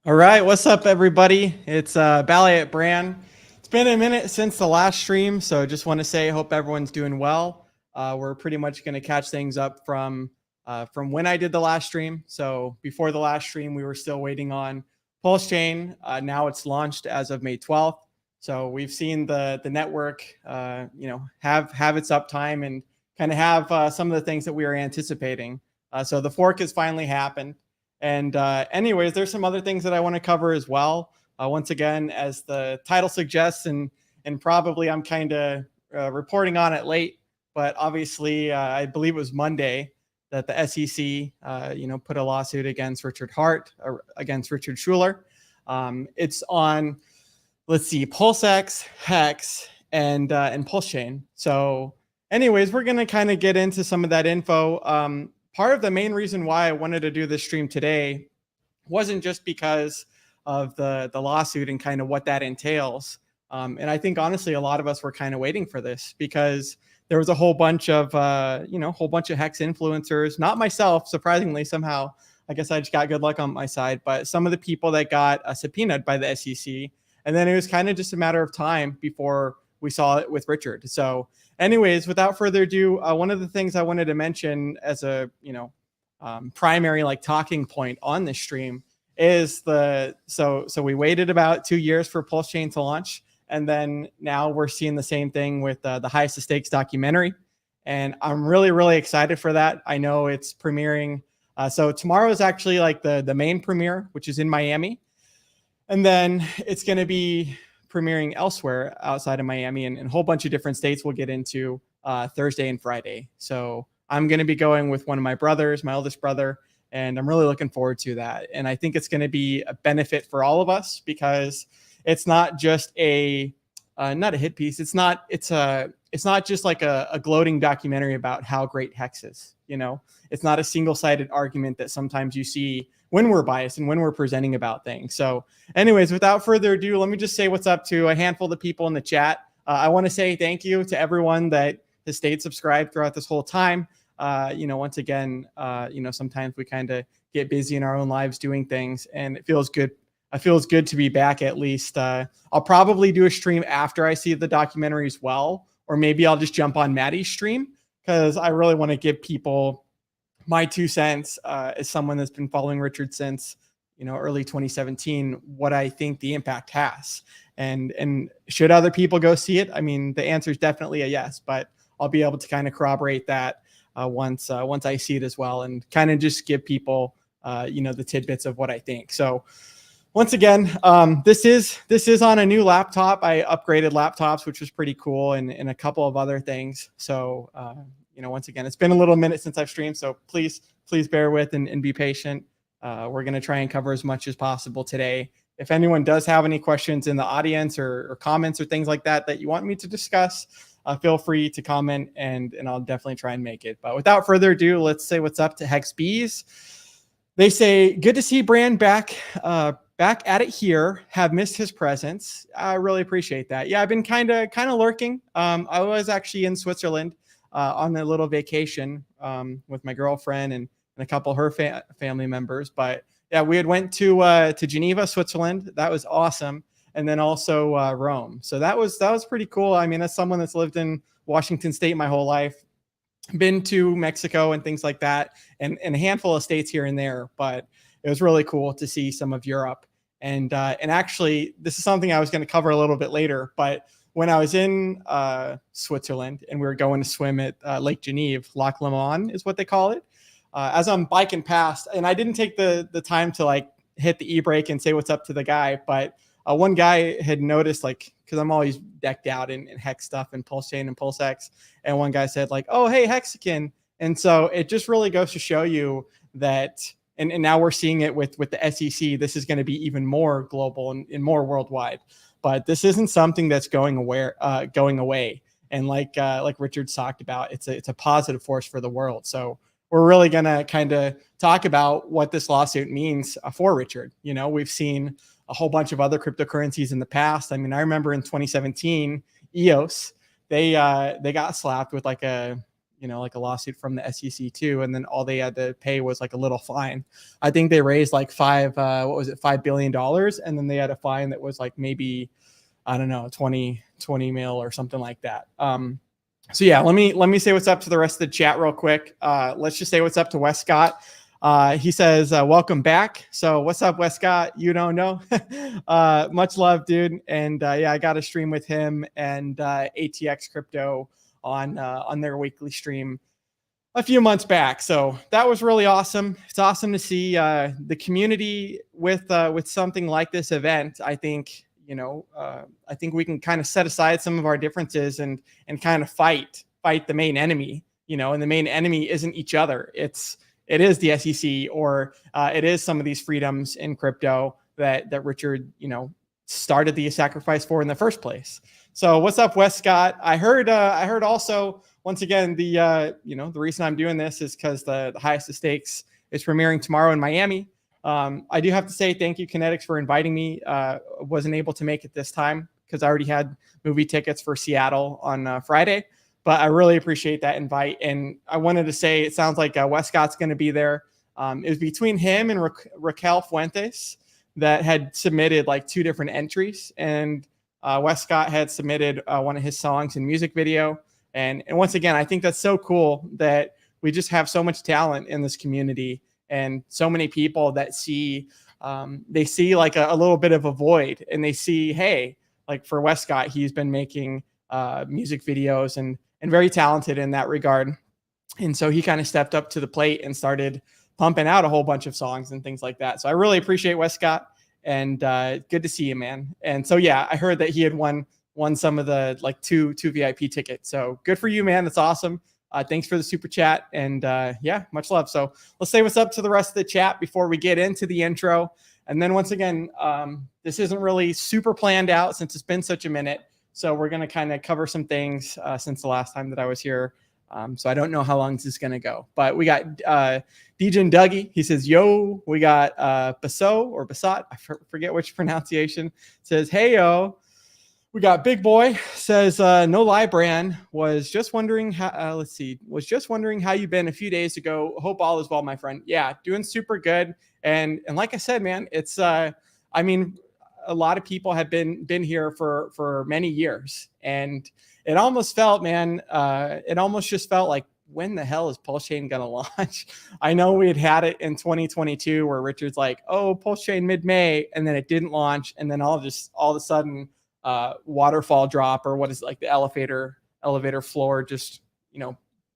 All right, what's up, everybody? It's BallietBran. It's been a minute since the last stream, so just want to say, hope everyone's doing well. We're pretty much going to catch things up from when I did the last stream. So before the last stream, we were still waiting on Pulsechain. Now it's launched as of May 12th. So we've seen the network, have its uptime and kind of have some of the things that we were anticipating. So the fork has finally happened. And anyways, there's some other things that I want to cover as well. Once again, as the title suggests, and probably I'm kind of reporting on it late, but obviously I believe it was Monday that the SEC, put a lawsuit against Richard Hart, against Richard Schueler. It's on, let's see, PulseX, Hex, and Pulsechain. So anyways, we're going to kind of get into some of that info. Part of the main reason why I wanted to do this stream today wasn't just because of the lawsuit and kind of what that entails. And I think honestly, a lot of us were kind of waiting for this because there was a whole bunch of, Hex influencers, not myself, surprisingly, somehow. I guess I just got good luck on my side, but some of the people that got subpoenaed by the SEC. And then it was kind of just a matter of time before we saw it with Richard. So anyways, without further ado, one of the things I wanted to mention as a, primary talking point on this stream is so we waited about 2 years for Pulsechain to launch. And then now we're seeing the same thing with the Highest of Stakes documentary. And I'm really, really excited for that. I know it's premiering. So tomorrow is actually the main premiere, which is in Miami. And then it's going to be premiering elsewhere outside of Miami and a whole bunch of different states we'll get into Thursday and Friday. So I'm going to be going with one of my brothers, my oldest brother, and I'm really looking forward to that. And I think it's going to be a benefit for all of us because it's not just not a hit piece. It's not just like a gloating documentary about how great Hex is. It's not a single-sided argument that sometimes you see when we're biased and when we're presenting about things. So anyways, without further ado, let me just say what's up to a handful of people in the chat. I want to say thank you to everyone that has stayed subscribed throughout this whole time. Once again, sometimes we kind of get busy in our own lives doing things, and it feels good. It feels good to be back at least. I'll probably do a stream after I see the documentary as well, or maybe I'll just jump on Maddie's stream because I really want to give people my 2 cents as someone that's been following Richard since, early 2017, what I think the impact has. And should other people go see it? I mean, the answer is definitely a yes, but I'll be able to kind of corroborate that once I see it as well and kind of just give people, the tidbits of what I think. So once again, this is on a new laptop. I upgraded laptops, which was pretty cool, and a couple of other things. So, once again, it's been a little minute since I've streamed, so please bear with and be patient. We're going to try and cover as much as possible today. If anyone does have any questions in the audience or comments or things like that you want me to discuss, feel free to comment, and I'll definitely try and make it. But without further ado, let's say what's up to Hex Bees. They say, good to see Bran back at it here. Have missed his presence. I really appreciate that. Yeah, I've been kind of lurking. I was actually in Switzerland on a little vacation with my girlfriend and a couple of her family members. But yeah, we had went to Geneva, Switzerland. That was awesome. And then also Rome. So that was pretty cool. I mean, as someone that's lived in Washington State my whole life, been to Mexico and things like that, and a handful of states here and there. But it was really cool to see some of Europe. And actually, this is something I was going to cover a little bit later. But when I was in Switzerland and we were going to swim at Lake Genève, Lac Léman is what they call it, as I'm biking past, and I didn't take the time to hit the e-brake and say what's up to the guy, but one guy had noticed, because I'm always decked out in Hex stuff and Pulsechain and PulseX, and one guy said oh, hey, Hexican. And so it just really goes to show you that, and now we're seeing it with the SEC, this is going to be even more global and more worldwide. But this isn't something that's going away. And like Richard's talked about, it's a positive force for the world. So we're really going to kind of talk about what this lawsuit means for Richard. We've seen a whole bunch of other cryptocurrencies in the past. I mean, I remember in 2017, EOS, they got slapped with like a lawsuit from the SEC too, and then all they had to pay was like a little fine. I think they raised like $5 billion, and then they had a fine that was like maybe, I don't know, 20 mil or something like that. So yeah, let me say what's up to the rest of the chat real quick. Let's just say what's up to Wes Scott. He says, welcome back. So what's up, Wes Scott? You don't know. Much love, dude. And yeah, I got a stream with him and ATX Crypto on their weekly stream a few months back. So that was really awesome. It's awesome to see the community with something like this event. I think, I think we can kind of set aside some of our differences and kind of fight the main enemy, and the main enemy isn't each other. It is the SEC, or it is some of these freedoms in crypto that Richard, started the sacrifice for in the first place. So what's up, Wes Scott? I heard also, once again, the reason I'm doing this is because the Highest of Stakes is premiering tomorrow in Miami. I do have to say thank you, Kinetics, for inviting me. Wasn't able to make it this time because I already had movie tickets for Seattle on Friday, but I really appreciate that invite. And I wanted to say, it sounds like Wes Scott's going to be there. It was between him and Raquel Fuentes that had submitted like 2 different entries, and Wes Scott had submitted one of his songs and music video. And once again, I think that's so cool that we just have so much talent in this community, and so many people that see, they see like a little bit of a void, and they see, hey, like for Wes Scott, he's been making music videos and very talented in that regard. And so he kind of stepped up to the plate and started pumping out a whole bunch of songs and things like that. So I really appreciate Wes Scott, and good to see you, man. And so, yeah, I heard that he had won some of the like two VIP tickets. So good for you, man. That's awesome. Thanks for the super chat, and yeah, much love. So let's say what's up to the rest of the chat before we get into the intro. And then once again, this isn't really super planned out since it's been such a minute. So we're going to kind of cover some things since the last time that I was here. So I don't know how long this is going to go, but we got DJ and Dougie. He says, yo, we got Basat. I forget which pronunciation. Says, hey, yo. We got Big Boy says, no lie, Bran. Was just wondering how, was just wondering how you've been a few days ago. Hope all is well, my friend. Yeah, doing super good. And like I said, man, it's, I mean, a lot of people have been here for many years, and it almost felt, man, it almost just felt like, when the hell is Pulsechain going to launch? I know we had it in 2022 where Richard's like, oh, Pulsechain mid-May, and then it didn't launch. And then all of a sudden, waterfall drop, or what is it, like the elevator floor just,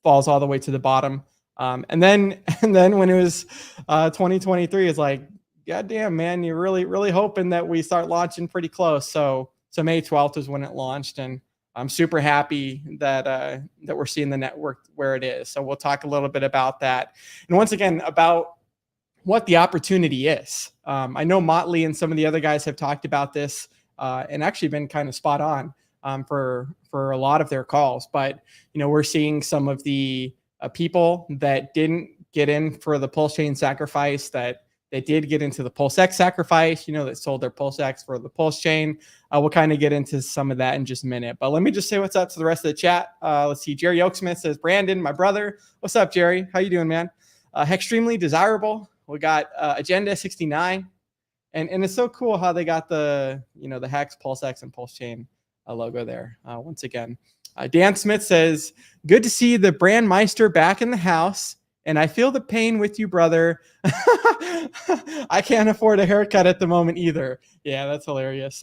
falls all the way to the bottom. And then when it was 2023, it's like, God damn, man, you're really hoping that we start launching pretty close. So May 12th is when it launched, and I'm super happy that we're seeing the network where it is. So we'll talk a little bit about that, and once again about what the opportunity is. I know Motley and some of the other guys have talked about this and actually been kind of spot on for a lot of their calls. But we're seeing some of the people that didn't get in for the Pulsechain sacrifice, that they did get into the PulseX sacrifice, that sold their PulseX for the Pulsechain. We'll kind of get into some of that in just a minute. But let me just say what's up to the rest of the chat. Let's see. Jerry Oaksmith says, Brandon, my brother. What's up, Jerry? How you doing, man? Extremely desirable. We got Agenda 69. And it's so cool how they got the, the Hex, PulseX, and Pulsechain logo there. Once again, Dan Smith says, good to see the Brandmeister back in the house. And I feel the pain with you, brother. I can't afford a haircut at the moment either. Yeah, that's hilarious.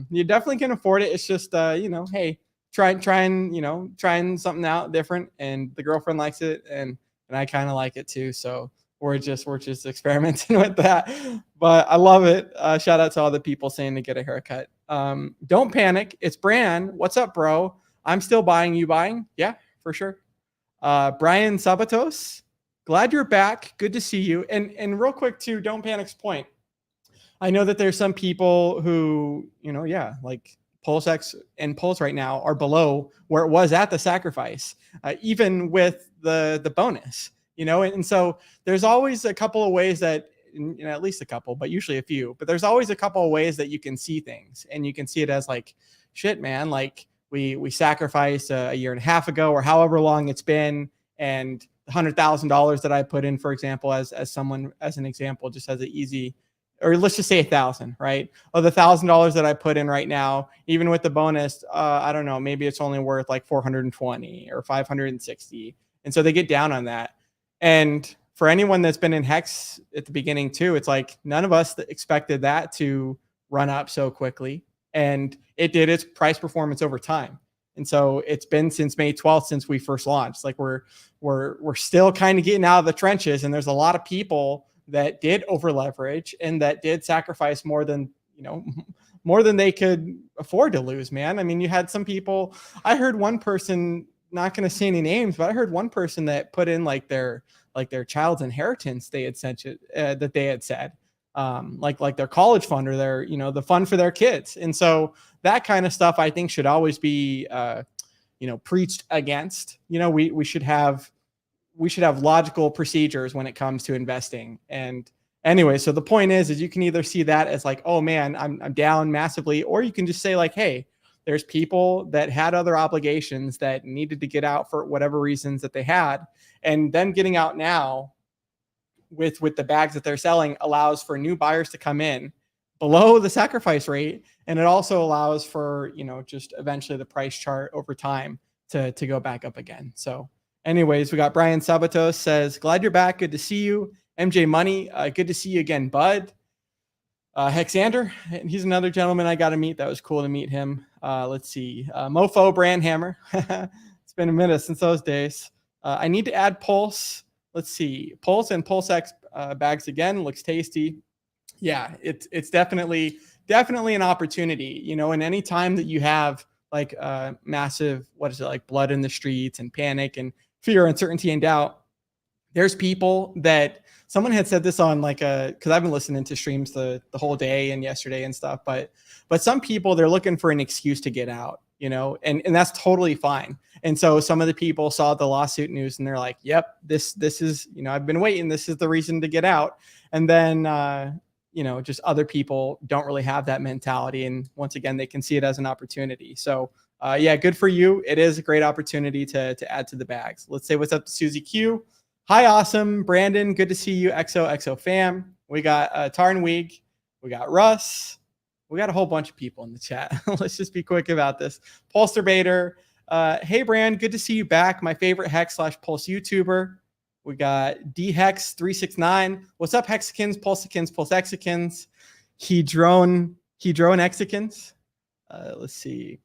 You definitely can afford it. It's just, hey, trying something out different, and the girlfriend likes it, and I kind of like it too. So we're just experimenting with that. But I love it. Shout out to all the people saying to get a haircut. Don't panic. It's Bran. What's up, bro? I'm still buying. You buying? Yeah, for sure. Brian Sabatos. Glad you're back. Good to see you. And real quick too, Don't Panic's point. I know that there's some people who, like PulseX and Pulse right now are below where it was at the sacrifice, even with the bonus, and so there's always a couple of ways that, at least a couple, but usually a few, but there's always a couple of ways that you can see things, and you can see it as like, shit, man, like we sacrificed a year and a half ago or however long it's been. And $100,000 that I put in, for example, as an example, just as an easy, or let's just say 1,000, right? Of the $1,000 that I put in right now, even with the bonus, I don't know, maybe it's only worth like 420 or 560. And so they get down on that. And for anyone that's been in Hex at the beginning too, it's like none of us expected that to run up so quickly. And it did its price performance over time. And so it's been since May 12th since we first launched. Like we're still kind of getting out of the trenches, and there's a lot of people that did over leverage and that did sacrifice more than they could afford to lose, man. I mean, you had some people, I heard one person, not going to say any names, but I heard one person that put in like their child's inheritance they had sent that they had said, like their college fund or their, the fund for their kids. And so that kind of stuff I think should always be, preached against. We should have logical procedures when it comes to investing. And anyway, so the point is you can either see that as like, oh man, I'm down massively, or you can just say like, hey, there's people that had other obligations that needed to get out for whatever reasons that they had. And them getting out now with the bags that they're selling allows for new buyers to come in below the sacrifice rate. And it also allows for, just eventually the price chart over time to go back up again. So anyways, we got Brian Sabatos says, glad you're back. Good to see you. MJ Money, good to see you again, bud. Hexander, he's another gentleman I got to meet. That was cool to meet him. Let's see. Mofo Brandhammer. It's been a minute since those days. I need to add Pulse. Let's see. Pulse and PulseX bags again. Looks tasty. Yeah, it's definitely an opportunity, and any time that you have like massive, like blood in the streets and panic and fear, uncertainty, and doubt, there's people that someone had said this on because I've been listening to streams the whole day and yesterday and stuff, but some people, they're looking for an excuse to get out, and that's totally fine. And so some of the people saw the lawsuit news and they're like, yep, this is, I've been waiting. This is the reason to get out. And then, just other people don't really have that mentality. And once again, they can see it as an opportunity. So yeah, good for you. It is a great opportunity to add to the bags. Let's say what's up to Susie Q. Hi, awesome. Brandon, good to see you. XOXO fam. We got Tarnweeg. We got Russ. We got a whole bunch of people in the chat. Let's just be quick about this. Pulster Bader. Hey, Brand, good to see you back. My favorite Hex/Pulse YouTuber. We got DHex369. What's up, Hexicans, Pulsicans, Pulsexicans, Hedrone Exicans? Let's see.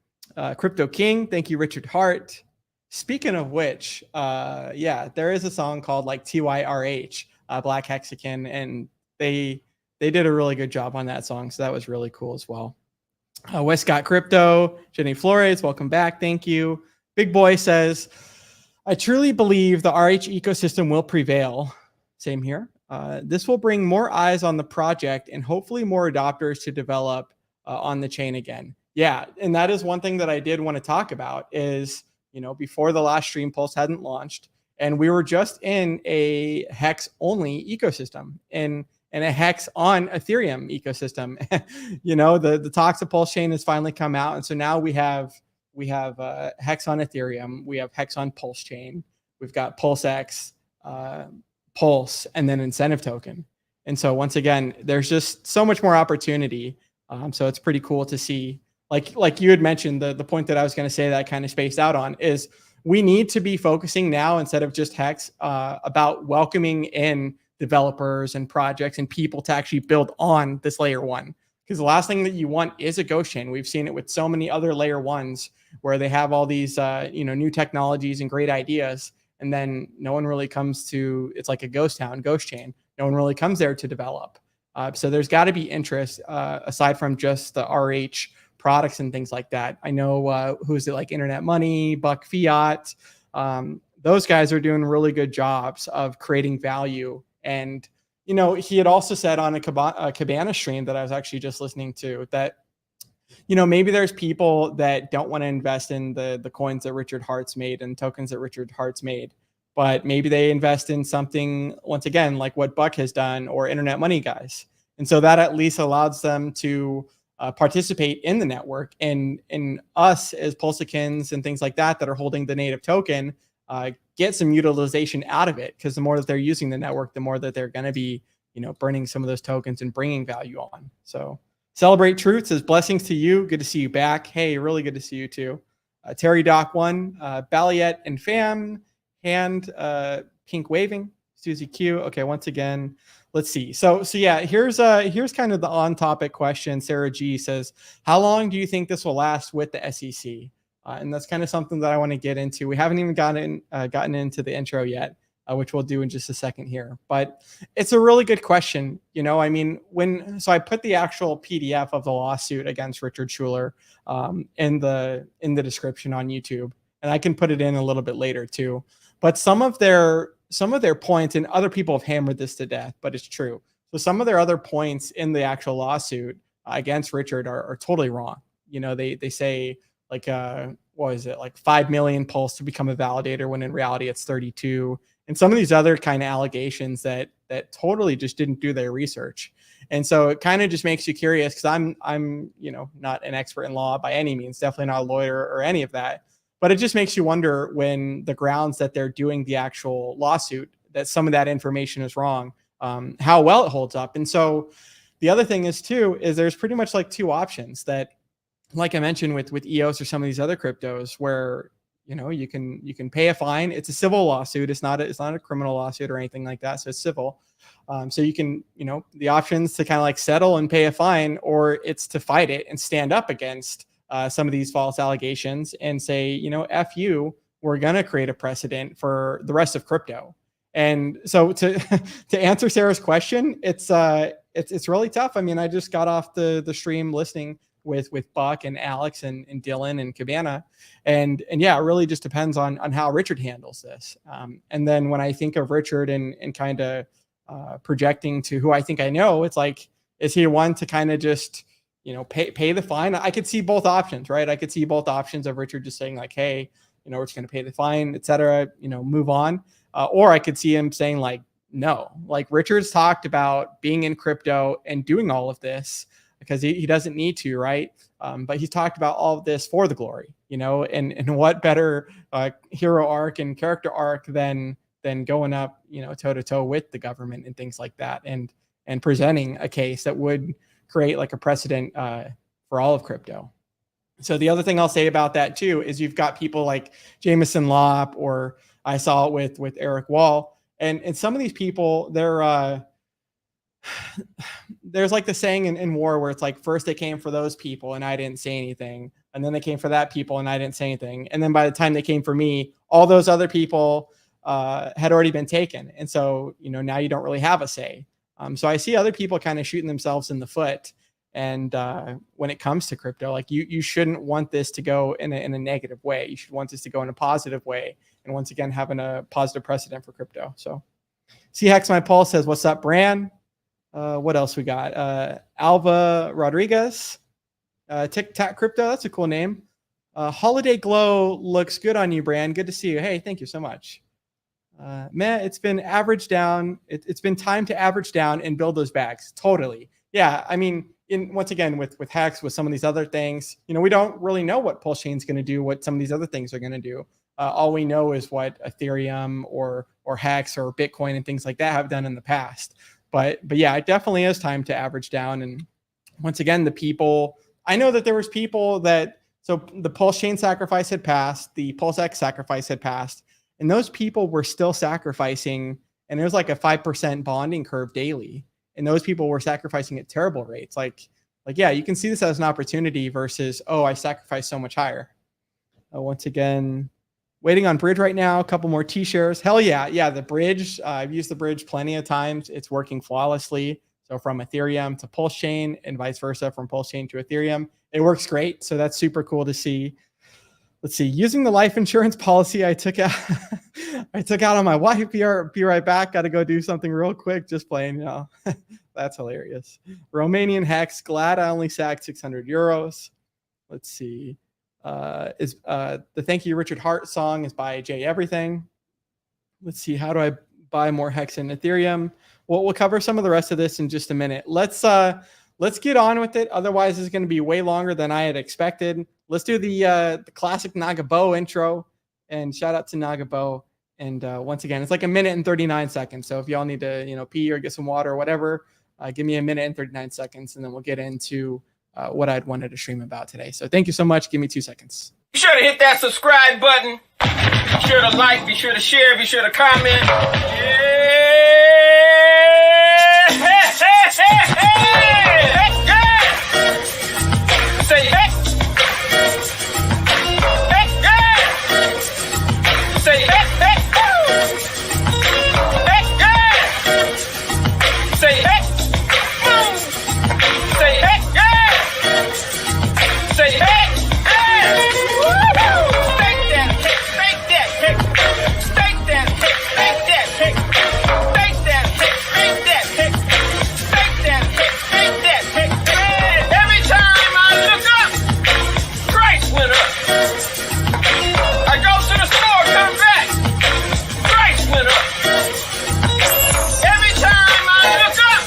Crypto King. Thank you, Richard Hart. Speaking of which, yeah, there is a song called like TYRH, Black Hexican, and they did a really good job on that song. So that was really cool as well. Westcott Crypto, Jenny Flores, welcome back. Thank you. Big Boy says, I truly believe the RH ecosystem will prevail. Same here. This will bring more eyes on the project and hopefully more adopters to develop on the chain again. Yeah, and that is one thing that I did want to talk about is, before the last stream, Pulse hadn't launched, and we were just in a Hex only ecosystem and a Hex on Ethereum ecosystem. The talks of Pulsechain has finally come out, and so now we have Hex on Ethereum, we have Hex on Pulsechain, we've got PulseX, Pulse, and then incentive token. And so once again, there's just so much more opportunity. So it's pretty cool to see. Like you had mentioned, the point that I was going to say that I kind of spaced out on is we need to be focusing now, instead of just Hex, about welcoming in developers and projects and people to actually build on this layer one. Because the last thing that you want is a ghost chain. We've seen it with so many other layer ones where they have all these new technologies and great ideas, and then no one really comes to. It's like a ghost town, ghost chain. No one really comes there to develop. So there's got to be interest aside from just the RH products and things like that. I know who's it, like Internet Money, Buck Fiat. Those guys are doing really good jobs of creating value. And he had also said on a Cabana stream that I was actually just listening to that, maybe there's people that don't want to invest in the coins that Richard Hart's made and tokens that Richard Hart's made, but maybe they invest in something, once again, like what Buck has done or Internet Money guys. And so that at least allows them to participate in the network, and us as Pulsicans and things like that are holding the native token, get some utilization out of it, because the more that they're using the network, the more that they're going to be, burning some of those tokens and bringing value on. So Celebrate Truth says, blessings to you. Good to see you back. Hey, really good to see you too. Terry Doc 1, Balliet and Fam, hand pink waving. Susie Q. Okay, once again, let's see. So yeah, here's kind of the on topic question. Sarah G says, how long do you think this will last with the SEC? And that's kind of something that I want to get into. We haven't even gotten into the intro yet, which we'll do in just a second here. But it's a really good question. I mean, so I put the actual PDF of the lawsuit against Richard Schueler in the description on YouTube, and I can put it in a little bit later too. But some of their points, and other people have hammered this to death, but it's true. So some of their other points in the actual lawsuit against Richard are totally wrong. They say, like, what is it, like 5 million pulse to become a validator, when in reality it's 32, and some of these other kind of allegations that totally just didn't do their research. And so it kind of just makes you curious, because I'm not an expert in law by any means, definitely not a lawyer or any of that, but it just makes you wonder, when the grounds that they're doing the actual lawsuit, that some of that information is wrong, how well it holds up. And so the other thing is too, is there's pretty much like two options that, like I mentioned with EOS or some of these other cryptos, where you can pay a fine. It's a civil lawsuit. It's not a criminal lawsuit or anything like that. So it's civil. So you can, the options to kind of like settle and pay a fine, or it's to fight it and stand up against some of these false allegations and say, F you, we're going to create a precedent for the rest of crypto. And so to answer Sarah's question, it's really tough. I mean, I just got off the stream listening with Buck and Alex and Dylan and Cabana. And yeah, it really just depends on how Richard handles this. And then when I think of Richard and kind of projecting to who I think I know, it's like, is he one to kind of just, pay the fine? I could see both options, right? I could see both options of Richard just saying like, hey, we're just going to pay the fine, et cetera, move on. Or I could see him saying like, no, like Richard's talked about being in crypto and doing all of this because he doesn't need to, right? But he's talked about all of this for the glory, and what better hero arc and character arc than going up, toe to toe with the government and things like that, and presenting a case that would create like a precedent for all of crypto. So the other thing I'll say about that too is you've got people like Jameson Lopp, or I saw it with Eric Wall, and some of these people, there's like the saying in war where it's like, first they came for those people and I didn't say anything, and then they came for that people and I didn't say anything, and then by the time they came for me, all those other people had already been taken, and so now you don't really have a say. So I see other people kind of shooting themselves in the foot, and when it comes to crypto, like you shouldn't want this to go in a negative way. You should want this to go in a positive way, and once again having a positive precedent for crypto. So Hex My Pulse says, what's up, Bran? What else we got? Alva Rodriguez, Tic Tac Crypto. That's a cool name. Holiday Glow looks good on you, Bran. Good to see you. Hey, thank you so much. It's been average down. It's been time to average down and build those bags. Totally. Yeah. I mean, once again, with Hex, with some of these other things, we don't really know what Pulsechain is going to do, what some of these other things are going to do. All we know is what Ethereum or Hex or Bitcoin and things like that have done in the past. But yeah, it definitely is time to average down. And once again, the people, I know that there was people so the Pulsechain sacrifice had passed, the PulseX sacrifice had passed, and those people were still sacrificing, and it was like a 5% bonding curve daily. And those people were sacrificing at terrible rates. Like, yeah, you can see this as an opportunity versus, oh, I sacrificed so much higher. Once again, waiting on Bridge right now. A couple more T-shares. Hell yeah. Yeah, the Bridge. I've used the Bridge plenty of times. It's working flawlessly. So from Ethereum to Pulsechain and vice versa, from Pulsechain to Ethereum, it works great. So that's super cool to see. Let's see. Using the life insurance policy I took out, on my wife. Be right back. Got to go do something real quick. Just playing, That's hilarious. Romanian Hex. Glad I only sacked 600 euros. Let's see. The Thank You Richard Hart song is by Jay Everything. Let's see, how do I buy more Hex in Ethereum? We'll cover some of the rest of this in just a minute. Let's get on with it. Otherwise, it's going to be way longer than I had expected. Let's do the classic Nagabo intro, and shout out to Nagabo. And once again, it's like 1:39. So if y'all need to, pee or get some water or whatever, give me 1:39, and then we'll get into what I'd wanted to stream about today. So thank you so much. Give me 2 seconds. Be sure to hit that subscribe button. Be sure to like, be sure to share, be sure to comment. Yeah. Say hey. Say hey, hey, woo! Hey, yeah! Say hey, woo! Say hey, yeah! Say hey, hey! Woo! Stake that pick, stake that pick, stake that pick, stake that pick, stake that pick, stake that pick, stake that pick, stake that pick. Every time I look up, price went up. I go to the store, come back. Price went up. Every time I look up,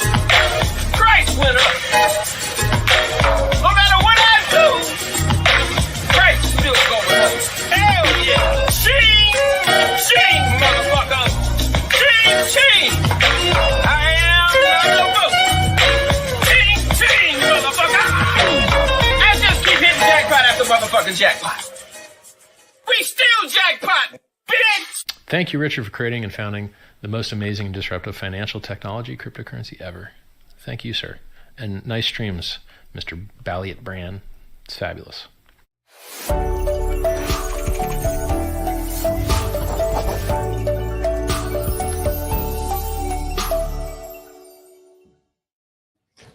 price went up. No matter what I do, price is still going up. Hell yeah. Ching, ching, motherfucker. Ching, ching. I am the book. Ching, ching, motherfucker. I just keep hitting jackpot after motherfucking jackpot. We still jackpot, bitch! Thank you, Richard, for creating and founding the most amazing and disruptive financial technology cryptocurrency ever. Thank you, sir. And nice streams, Mr. BallietBran. It's fabulous.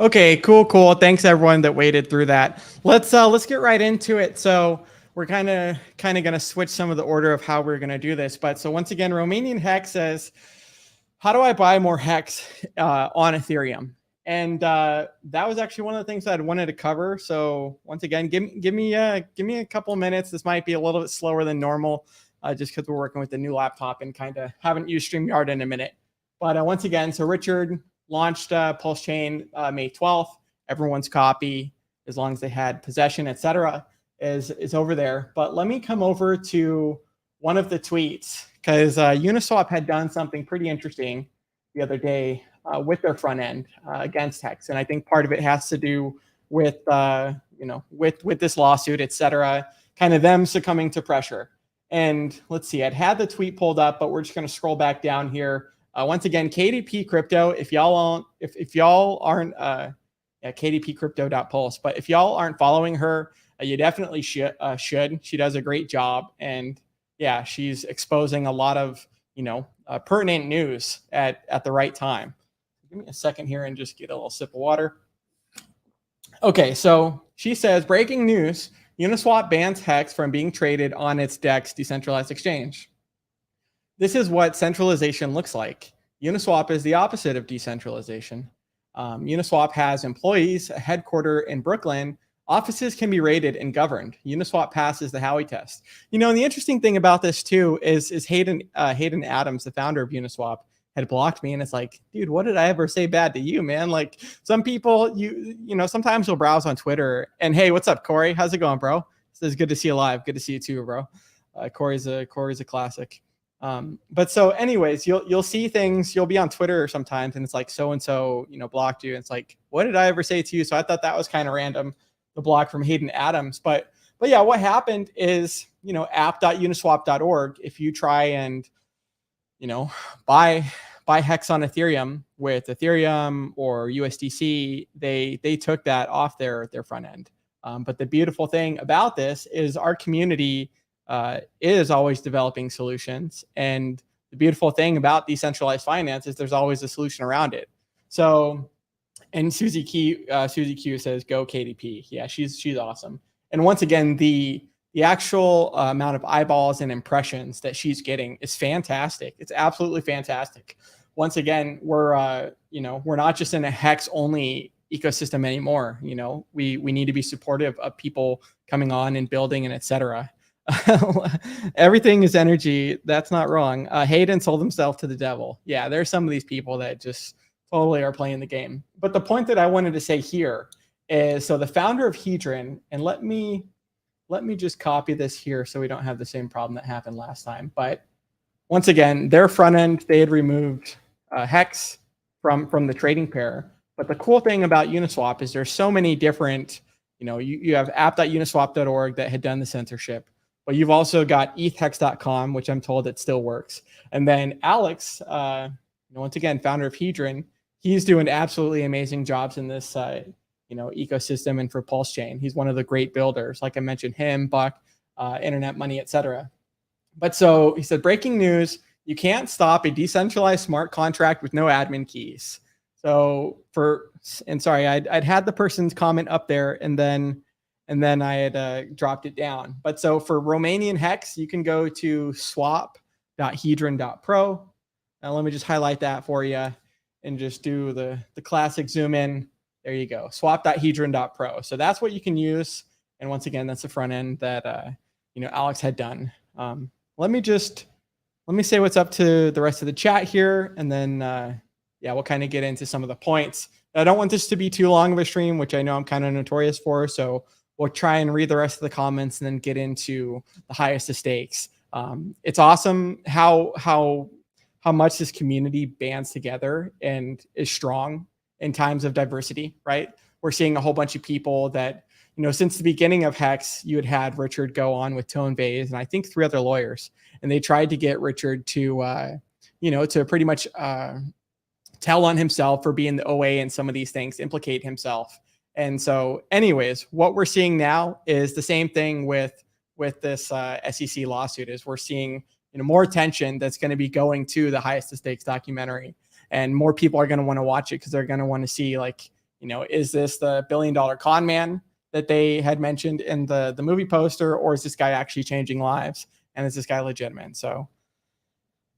Okay, cool. Thanks everyone that waited through that. Let's get right into it. So we're kind of going to switch some of the order of how we're going to do this. But so once again, Romanian Hex says, how do I buy more Hex on Ethereum? And that was actually one of the things that I wanted to cover. So once again, give me a couple of minutes. This might be a little bit slower than normal, just because we're working with the new laptop and kind of haven't used StreamYard in a minute. But once again, so Richard launched Pulsechain May 12th. Everyone's copy, as long as they had possession, etc., is over there. But let me come over to one of the tweets, because Uniswap had done something pretty interesting the other day with their front end against Hex, and I think part of it has to do with with this lawsuit, etc., kind of them succumbing to pressure. And let's see, I'd had the tweet pulled up, but we're just going to scroll back down here. Once again, KDP Crypto. If y'all aren't KDPcrypto.pulse, but if y'all aren't following her, you definitely should. She does a great job, and yeah, she's exposing a lot of pertinent news at the right time. Give me a second here and just get a little sip of water. Okay, so she says, breaking news: Uniswap bans Hex from being traded on its DEX decentralized exchange. This is what centralization looks like. Uniswap is the opposite of decentralization. Uniswap has employees, a headquarter in Brooklyn. Offices can be rated and governed. Uniswap passes the Howey test. And the interesting thing about this too is Hayden Adams, the founder of Uniswap, had blocked me, and it's like, dude, what did I ever say bad to you, man? Like, some people, sometimes you'll browse on Twitter, and hey, what's up, Corey? How's it going, bro? It's good to see you live. Good to see you too, bro. Corey's a classic. But so anyways, you'll see things, you'll be on Twitter sometimes, and it's like so-and-so, blocked you. And it's like, what did I ever say to you? So I thought that was kind of random, the block from Hayden Adams. But yeah, what happened is, app.uniswap.org, if you try and, buy Hex on Ethereum with Ethereum or USDC, they took that off their front end. But the beautiful thing about this is our community is always developing solutions. And the beautiful thing about decentralized finance is there's always a solution around it. So, and Susie Q says, go KDP. Yeah, she's awesome. And once again, the actual amount of eyeballs and impressions that she's getting is fantastic. It's absolutely fantastic. Once again, we're not just in a Hex only ecosystem anymore. We need to be supportive of people coming on and building and etc. Everything is energy. That's not wrong. Hayden sold himself to the devil. Yeah, there's some of these people that just totally are playing the game. But the point that I wanted to say here is, so the founder of Hedron, and let me just copy this here so we don't have the same problem that happened last time. But once again, their front end, they had removed Hex from the trading pair. But the cool thing about Uniswap is there's so many different, you have app.uniswap.org that had done the censorship, but you've also got ethhex.com, which I'm told it still works. And then Alex, once again, founder of Hedron, he's doing absolutely amazing jobs in this, ecosystem and for Pulsechain. He's one of the great builders. Like I mentioned, him, Buck, Internet Money, etc. But so he said, breaking news, you can't stop a decentralized smart contract with no admin keys. So I'd had the person's comment up there and then I had dropped it down. But so for Romanian Hex, you can go to swap.hedron.pro. Now let me just highlight that for you and just do the classic zoom in. There you go, swap.hedron.pro. So that's what you can use. And once again, that's the front end that Alex had done. Let me say what's up to the rest of the chat here, and then we'll kind of get into some of the points. I don't want this to be too long of a stream, which I know I'm kind of notorious for. So we'll try and read the rest of the comments and then get into the highest of stakes. It's awesome how much this community bands together and is strong in times of diversity, right? We're seeing a whole bunch of people that, since the beginning of Hex, you had Richard go on with Tone Vase and I think 3 other lawyers, and they tried to get Richard to, to pretty much tell on himself for being the OA and some of these things, implicate himself. And so anyways, what we're seeing now is the same thing with this SEC lawsuit. Is we're seeing more attention that's going to be going to the highest of stakes documentary, and more people are going to want to watch it because they're going to want to see, is this the $1 billion con man that they had mentioned in the movie poster, or is this guy actually changing lives, and is this guy legitimate? So,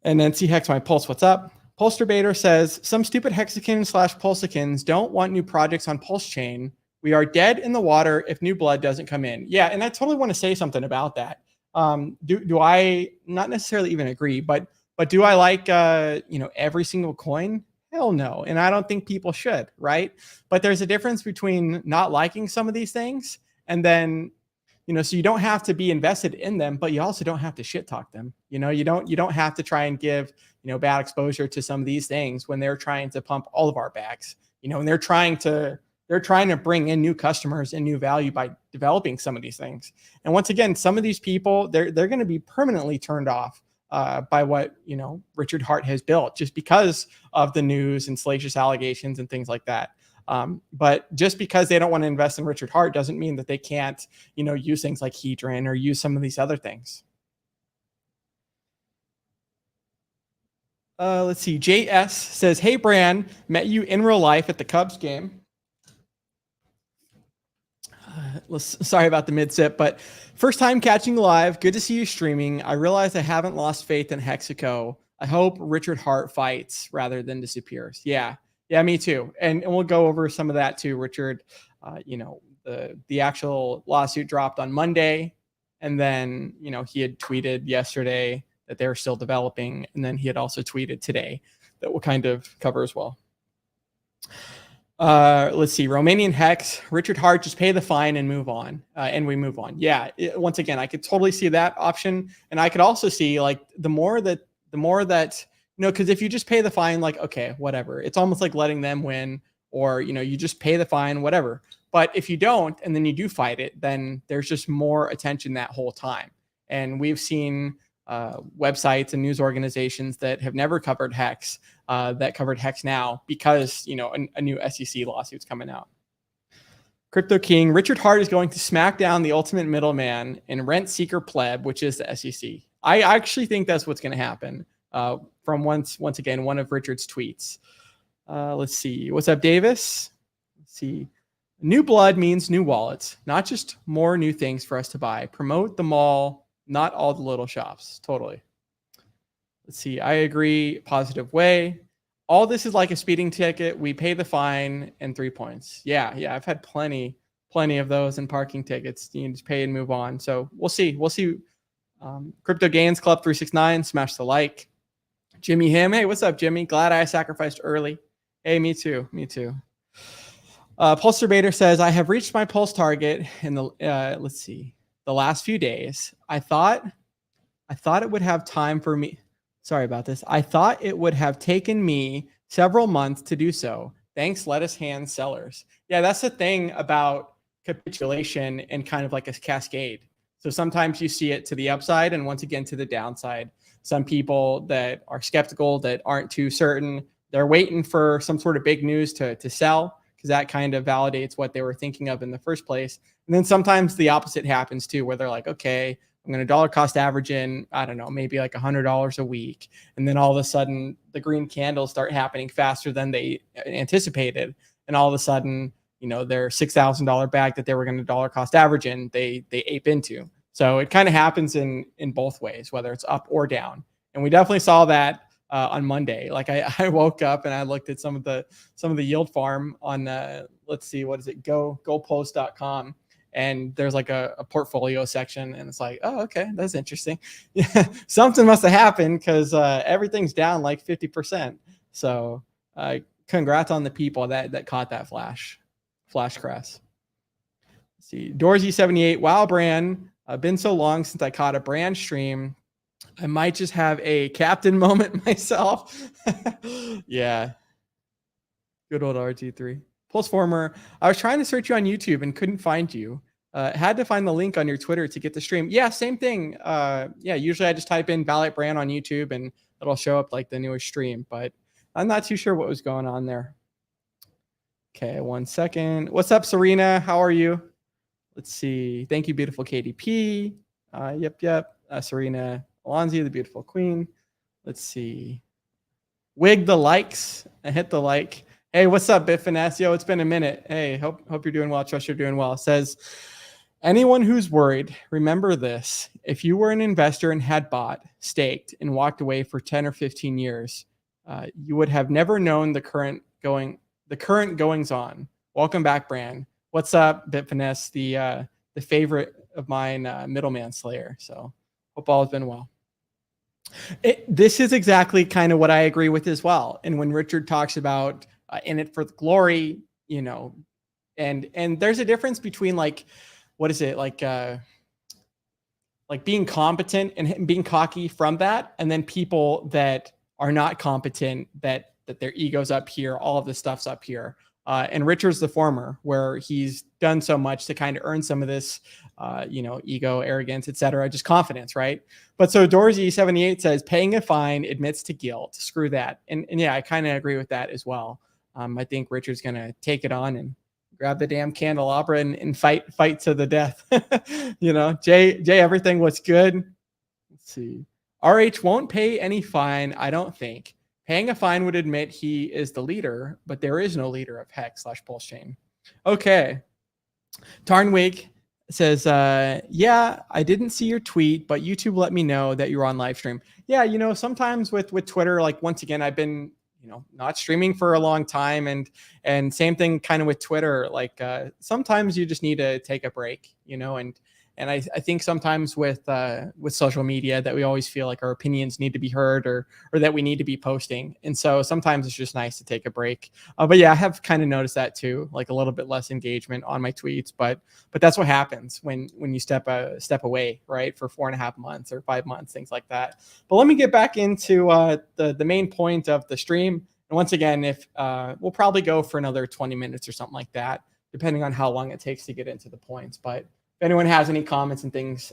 and then Hex my Pulse, what's up? Pulsterbaiter says, some stupid Hexicans/Pulsicans don't want new projects on Pulsechain. We are dead in the water if new blood doesn't come in. Yeah, and I totally want to say something about that. Do I not necessarily even agree, but do I like every single coin? Hell no. And I don't think people should, right? But there's a difference between not liking some of these things and then, so you don't have to be invested in them, but you also don't have to shit talk them. You don't have to try and give, bad exposure to some of these things when they're trying to pump all of our bags, and they're trying to bring in new customers and new value by developing some of these things. And once again, some of these people, they're going to be permanently turned off by what, Richard Hart has built just because of the news and salacious allegations and things like that. But just because they don't want to invest in Richard Hart doesn't mean that they can't, use things like Hedron or use some of these other things. Let's see. JS says, hey, Bran, met you in real life at the Cubs game. Sorry about the mid-sip, but first time catching live. Good to see you streaming. I realize I haven't lost faith in Hexico. I hope Richard Hart fights rather than disappears. Yeah, me too. And we'll go over some of that too, Richard. The actual lawsuit dropped on Monday, and then he had tweeted yesterday that they're still developing, and then he had also tweeted today that we'll kind of cover as well. Let's see. Romanian Hex, Richard Hart, just pay the fine and move on. And we move on. Yeah. Once again, I could totally see that option. And I could also see the more that, because if you just pay the fine, okay, whatever, it's almost like letting them win, or, you just pay the fine, whatever. But if you don't, and then you do fight it, then there's just more attention that whole time. And we've seen websites and news organizations that have never covered Hex that covered Hex now because a new SEC lawsuit's coming out. Crypto King, Richard Hart is going to smack down the ultimate middleman and rent seeker pleb, which is the SEC. I actually think that's what's going to happen from once again one of Richard's tweets. Let's see, what's up, Davis? Let's see. New blood means new wallets, not just more new things for us to buy. Promote them all, not all the little shops. Totally. Let's see. I agree. Positive way. All this is like a speeding ticket. We pay the fine and 3 points. Yeah. I've had plenty of those in parking tickets. You just pay and move on. So we'll see. Crypto Gains Club 369. Smash the like. Jimmy Him. Hey, what's up, Jimmy? Glad I sacrificed early. Hey, me too. Pulsterbaiter says, I have reached my pulse target in the let's see, the last few days. I thought it would have time for me. Sorry about this. I thought it would have taken me several months to do so. Thanks, lettuce hand sellers. Yeah, that's the thing about capitulation and kind of like a cascade. So sometimes you see it to the upside and once again to the downside. Some people that are skeptical, that aren't too certain, they're waiting for some sort of big news to sell because that kind of validates what they were thinking of in the first place. And then sometimes the opposite happens too, where they're like, okay, I'm going to dollar cost average in, I don't know, maybe like $100 a week. And then all of a sudden the green candles start happening faster than they anticipated. And all of a sudden, you know, their $6,000 bag that they were going to dollar cost average in, they ape into. So it kind of happens in both ways, whether it's up or down. And we definitely saw that on Monday. Like I woke up and I looked at some of the yield farm on let's see, what is it? GoPost.com. And there's like a portfolio section, and it's like, oh, okay, that's interesting. Yeah, something must have happened because everything's down like 50%. So congrats on the people that caught that flash crash. Let's see, Dorsey78. Wow, Bran, been so long since I caught a Bran stream. I might just have a captain moment myself. Yeah, good old RG3. Pulse Former, I was trying to search you on YouTube and couldn't find you. Had to find the link on your Twitter to get the stream. Yeah, same thing. Yeah, usually I just type in BallietBran on YouTube and it'll show up like the newest stream, but I'm not too sure what was going on there. Okay, 1 second. What's up, Serena? How are you? Let's see. Thank you, beautiful KDP. Yep. Serena Alonzi, the beautiful queen. Let's see. Wig the likes. I hit the like. Hey, what's up, Bitfinesse? Yo, it's been a minute. Hey, hope you're doing well. Trust you're doing well. It says, anyone who's worried, remember this. If you were an investor and had bought, staked, and walked away for 10 or 15 years, you would have never known the current goings on. Welcome back, Bran. What's up, Bitfinesse? The favorite of mine, middleman slayer. So hope all has been well. This is exactly kind of what I agree with as well. And when Richard talks about in it for the glory, you know, and there's a difference between like, what is it? Like being competent and being cocky from that. And then people that are not competent, that their ego's up here, all of this stuff's up here. And Richard's the former, where he's done so much to kind of earn some of this, ego, arrogance, etc., just confidence, right? But so Dorsey78 says, paying a fine admits to guilt. Screw that. And yeah, I kind of agree with that as well. I think Richard's going to take it on and grab the damn candelabra and fight to the death. Jay, everything was good. Let's see. RH won't pay any fine, I don't think. Paying a fine would admit he is the leader, but there is no leader of Hex/Pulsechain. Okay. Tarnwig says, yeah, I didn't see your tweet, but YouTube let me know that you're on live stream. Yeah, sometimes with Twitter, like once again, I've been, not streaming for a long time, and same thing kind of with Twitter. Like sometimes you just need to take a break, and I think sometimes with social media that we always feel like our opinions need to be heard or that we need to be posting. And so sometimes it's just nice to take a break. But yeah, I have kind of noticed that too, like a little bit less engagement on my tweets. But that's what happens when you step away, right, for 4.5 months or 5 months, things like that. But let me get back into the main point of the stream. And once again, if we'll probably go for another 20 minutes or something like that, depending on how long it takes to get into the points. But if anyone has any comments and things,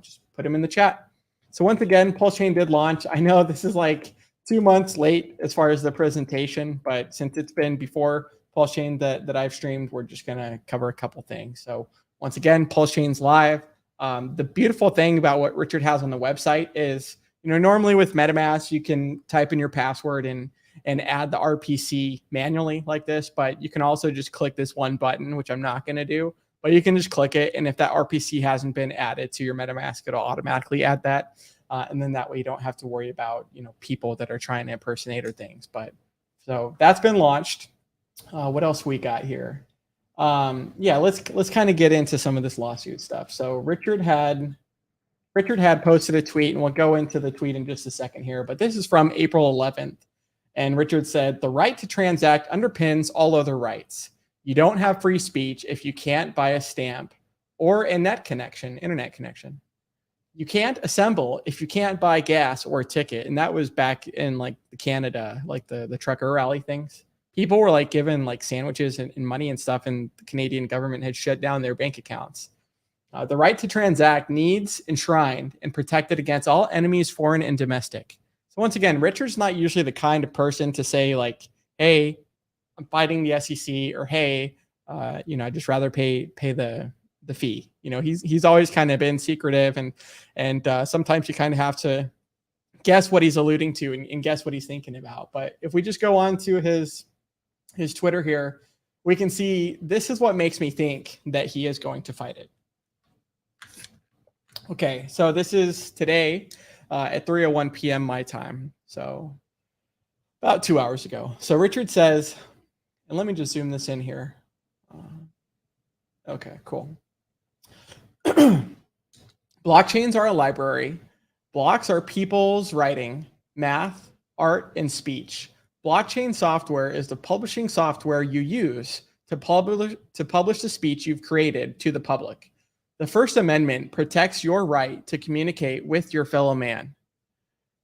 just put them in the chat. So once again, Pulsechain did launch. I know this is like 2 months late as far as the presentation, but since it's been before Pulsechain that I've streamed, we're just going to cover a couple things. So once again, Pulsechain's live. The beautiful thing about what Richard has on the website is, normally with MetaMask, you can type in your password and add the RPC manually like this, but you can also just click this one button, which I'm not going to do. But you can just click it, and if that RPC hasn't been added to your MetaMask, it'll automatically add that, and then that way you don't have to worry about people that are trying to impersonate or things. But so that's been launched. What else we got here? Let's kind of get into some of this lawsuit stuff. So Richard had posted a tweet, and we'll go into the tweet in just a second here. But this is from April 11th, and Richard said, "The right to transact underpins all other rights. You don't have free speech if you can't buy a stamp or a internet connection. you can't assemble if you can't buy gas or a ticket. And that was back in like the Canada, like the trucker rally things. People were like given like sandwiches and money and stuff, and the Canadian government had shut down their bank accounts. The right to transact needs enshrined and protected against all enemies, foreign and domestic. So once again, Richard's not usually the kind of person to say like, hey, I'm fighting the SEC, or hey, I'd just rather pay the fee. He's always kind of been secretive, and sometimes you kind of have to guess what he's alluding to and guess what he's thinking about. But if we just go on to his Twitter here, we can see this is what makes me think that he is going to fight it. Okay, so this is today at 3:01 p.m. my time, so about 2 hours ago. So Richard says, and let me just zoom this in here. Okay, cool. Blockchains are a library. Blocks are people's writing, math, art, and speech. Blockchain software is the publishing software you use to publish the speech you've created to the public. The First Amendment protects your right to communicate with your fellow man.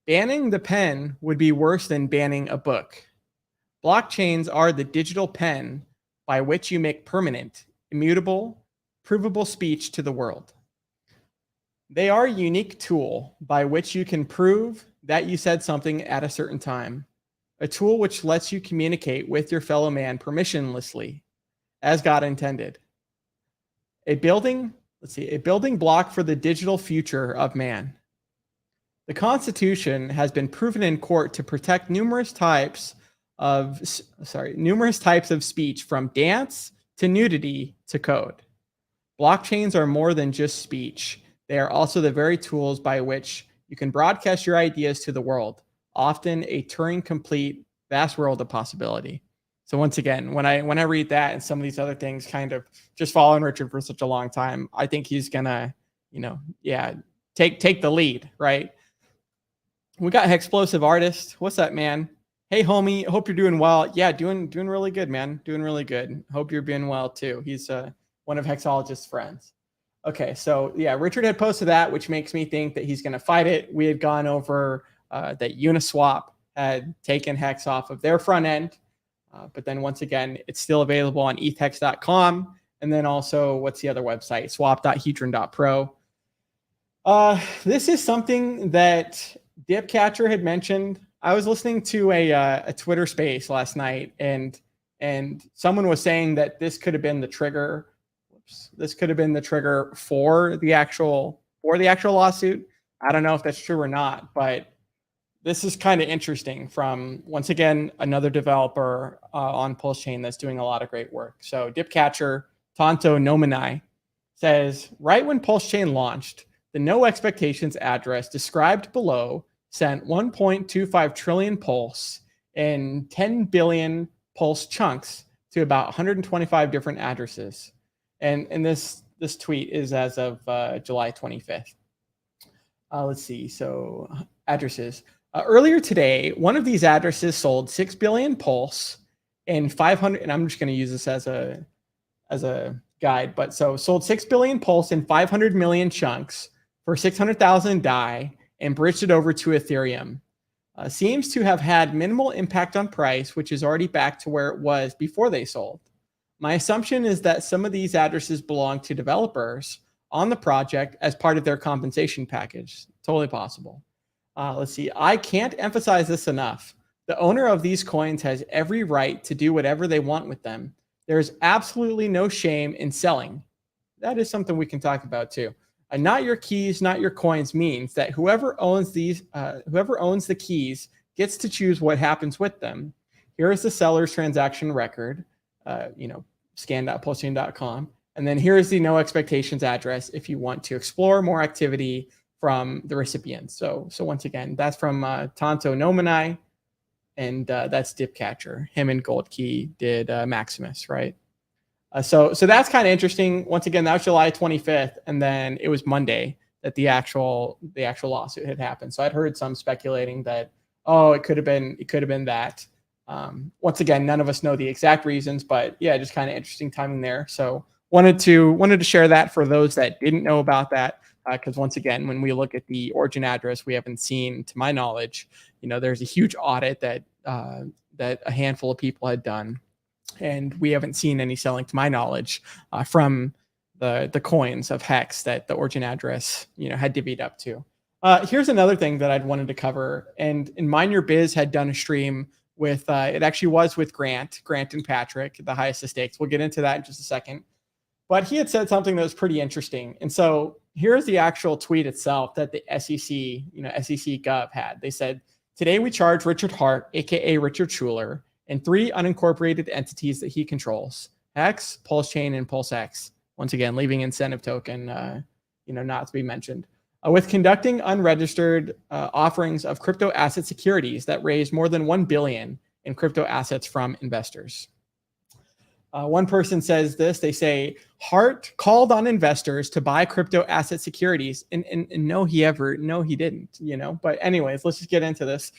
Banning the pen would be worse than banning a book. Blockchains are the digital pen by which you make permanent, immutable, provable speech to the world. They are a unique tool by which you can prove that you said something at a certain time, a tool which lets you communicate with your fellow man permissionlessly, as God intended. A building block for the digital future of man. The Constitution has been proven in court to protect numerous types of speech, from dance to nudity to code. Blockchains are more than just speech. They are also the very tools by which you can broadcast your ideas to the world, often a Turing-complete, vast world of possibility. So once again, when I read that and some of these other things, kind of just following Richard for such a long time, I think he's gonna, take the lead, right? We got Explosive Artist. What's up, man? Hey, homie. Hope you're doing well. Yeah, doing really good, man. Doing really good. Hope you're doing well too. He's one of Hexologist's friends. Okay, so yeah, Richard had posted that, which makes me think that he's going to fight it. We had gone over that Uniswap had taken Hex off of their front end, but then once again, it's still available on ethhex.com, and then also, what's the other website? swap.hedron.pro. This is something that Dipcatcher had mentioned. I was listening to a Twitter space last night, and someone was saying that this could have been the trigger. This could have been the trigger for the actual lawsuit. I don't know if that's true or not, but this is kind of interesting from, once again, another developer on Pulsechain that's doing a lot of great work. So Dipcatcher Tonto Nominai says, right when Pulsechain launched, the no expectations address described below sent 1.25 trillion pulse and 10 billion pulse chunks to about 125 different addresses. And this tweet is as of July 25th. Let's see. So addresses. Earlier today, one of these addresses sold 6 billion pulse and 500. And I'm just going to use this as a guide. But so sold 6 billion pulse and 500 million chunks for 600,000 DAI and bridged it over to Ethereum. Seems to have had minimal impact on price, which is already back to where it was before they sold. My assumption is that some of these addresses belong to developers on the project as part of their compensation package. Totally possible. Let's see. I can't emphasize this enough. The owner of these coins has every right to do whatever they want with them. There's absolutely no shame in selling. That is something we can talk about too. Not your keys, not your coins means that whoever owns the keys gets to choose what happens with them. Here is the seller's transaction record. Scan.pulsechain.com. And then here is the no expectations address if you want to explore more activity from the recipients. So once again, that's from Tonto Nominai, and that's Dipcatcher. Him and Goldkey did Maximus, right? So that's kind of interesting. Once again, that was July 25th, and then it was Monday that the actual lawsuit had happened. So I'd heard some speculating that, it could have been that. Once again, none of us know the exact reasons, but yeah, just kind of interesting timing there. So wanted to share that for those that didn't know about that. Because once again, when we look at the origin address, we haven't seen, to my knowledge, there's a huge audit that that a handful of people had done, and we haven't seen any selling, to my knowledge, from the coins of Hex that the origin address had divvied up to. Here's another thing that I'd wanted to cover, and Mind Your Biz had done a stream with it actually was with Grant and Patrick, the highest of stakes. We'll get into that in just a second. But he had said something that was pretty interesting. And so here's the actual tweet itself that the SEC, SEC Gov had. They said, today we charge Richard Hart, aka Richard Schueler, and 3 unincorporated entities that he controls: Hex, Pulsechain, and PulseX. Once again, leaving incentive token, not to be mentioned, with conducting unregistered offerings of crypto asset securities that raised more than $1 billion in crypto assets from investors. One person says this. They say Hart called on investors to buy crypto asset securities, and no, he didn't. But anyways, let's just get into this.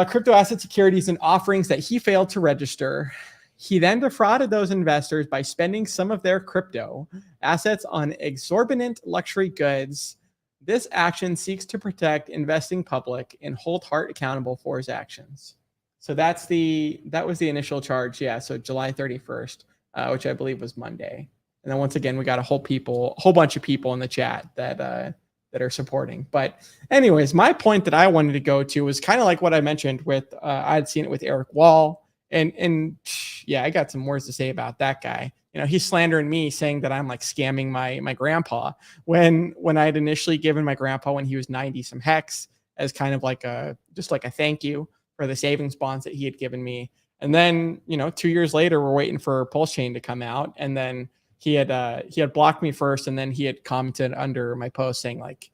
Crypto asset securities and offerings that he failed to register. He then defrauded those investors by spending some of their crypto assets on exorbitant luxury goods. This action seeks to protect investing public and hold Hart accountable for his actions. So that was the initial charge. Yeah. So July 31st, which I believe was Monday. And then once again, we got a whole bunch of people in the chat that are supporting. But anyways, my point that I wanted to go to was kind of like what I mentioned with, I had seen it with Eric Wall, and yeah, I got some words to say about that guy. He's slandering me, saying that I'm like scamming my grandpa when I had initially given my grandpa, when he was 90, some Hex as kind of like just like a thank you for the savings bonds that he had given me. And then, 2 years later, we're waiting for Pulsechain to come out. And then he had blocked me first. And then he had commented under my post saying like,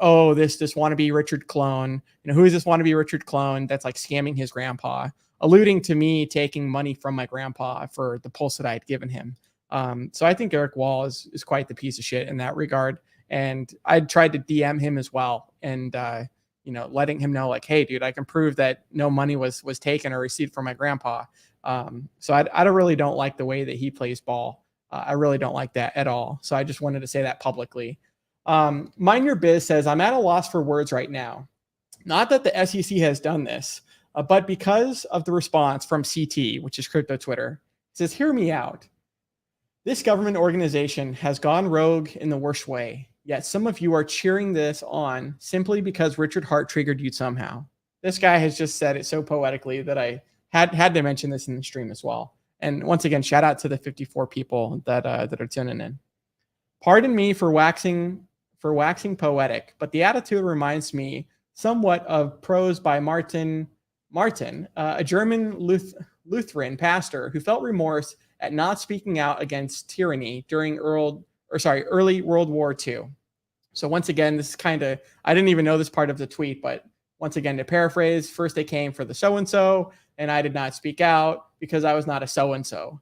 oh, this wannabe Richard clone, who is this wannabe Richard clone that's like scamming his grandpa, alluding to me taking money from my grandpa for the pulse that I had given him. So I think Eric Wall is quite the piece of shit in that regard. And I tried to DM him as well. And, letting him know like, hey, dude, I can prove that no money was taken or received from my grandpa. So I really don't like the way that he plays ball. I really don't like that at all. So I just wanted to say that publicly. Mind Your Biz says, I'm at a loss for words right now. Not that the SEC has done this, but because of the response from CT, which is crypto Twitter. It says, hear me out. This government organization has gone rogue in the worst way. Yet some of you are cheering this on simply because Richard Hart triggered you somehow. This guy has just said it so poetically that I had to mention this in the stream as well. And once again, shout out to the 54 people that are tuning in. Pardon me for waxing poetic, but the attitude reminds me somewhat of prose by Martin, a German Lutheran pastor who felt remorse at not speaking out against tyranny during early World War II. So once again, this is kind of, I didn't even know this part of the tweet, but once again, to paraphrase, first they came for the so-and-so, and I did not speak out because I was not a so-and-so.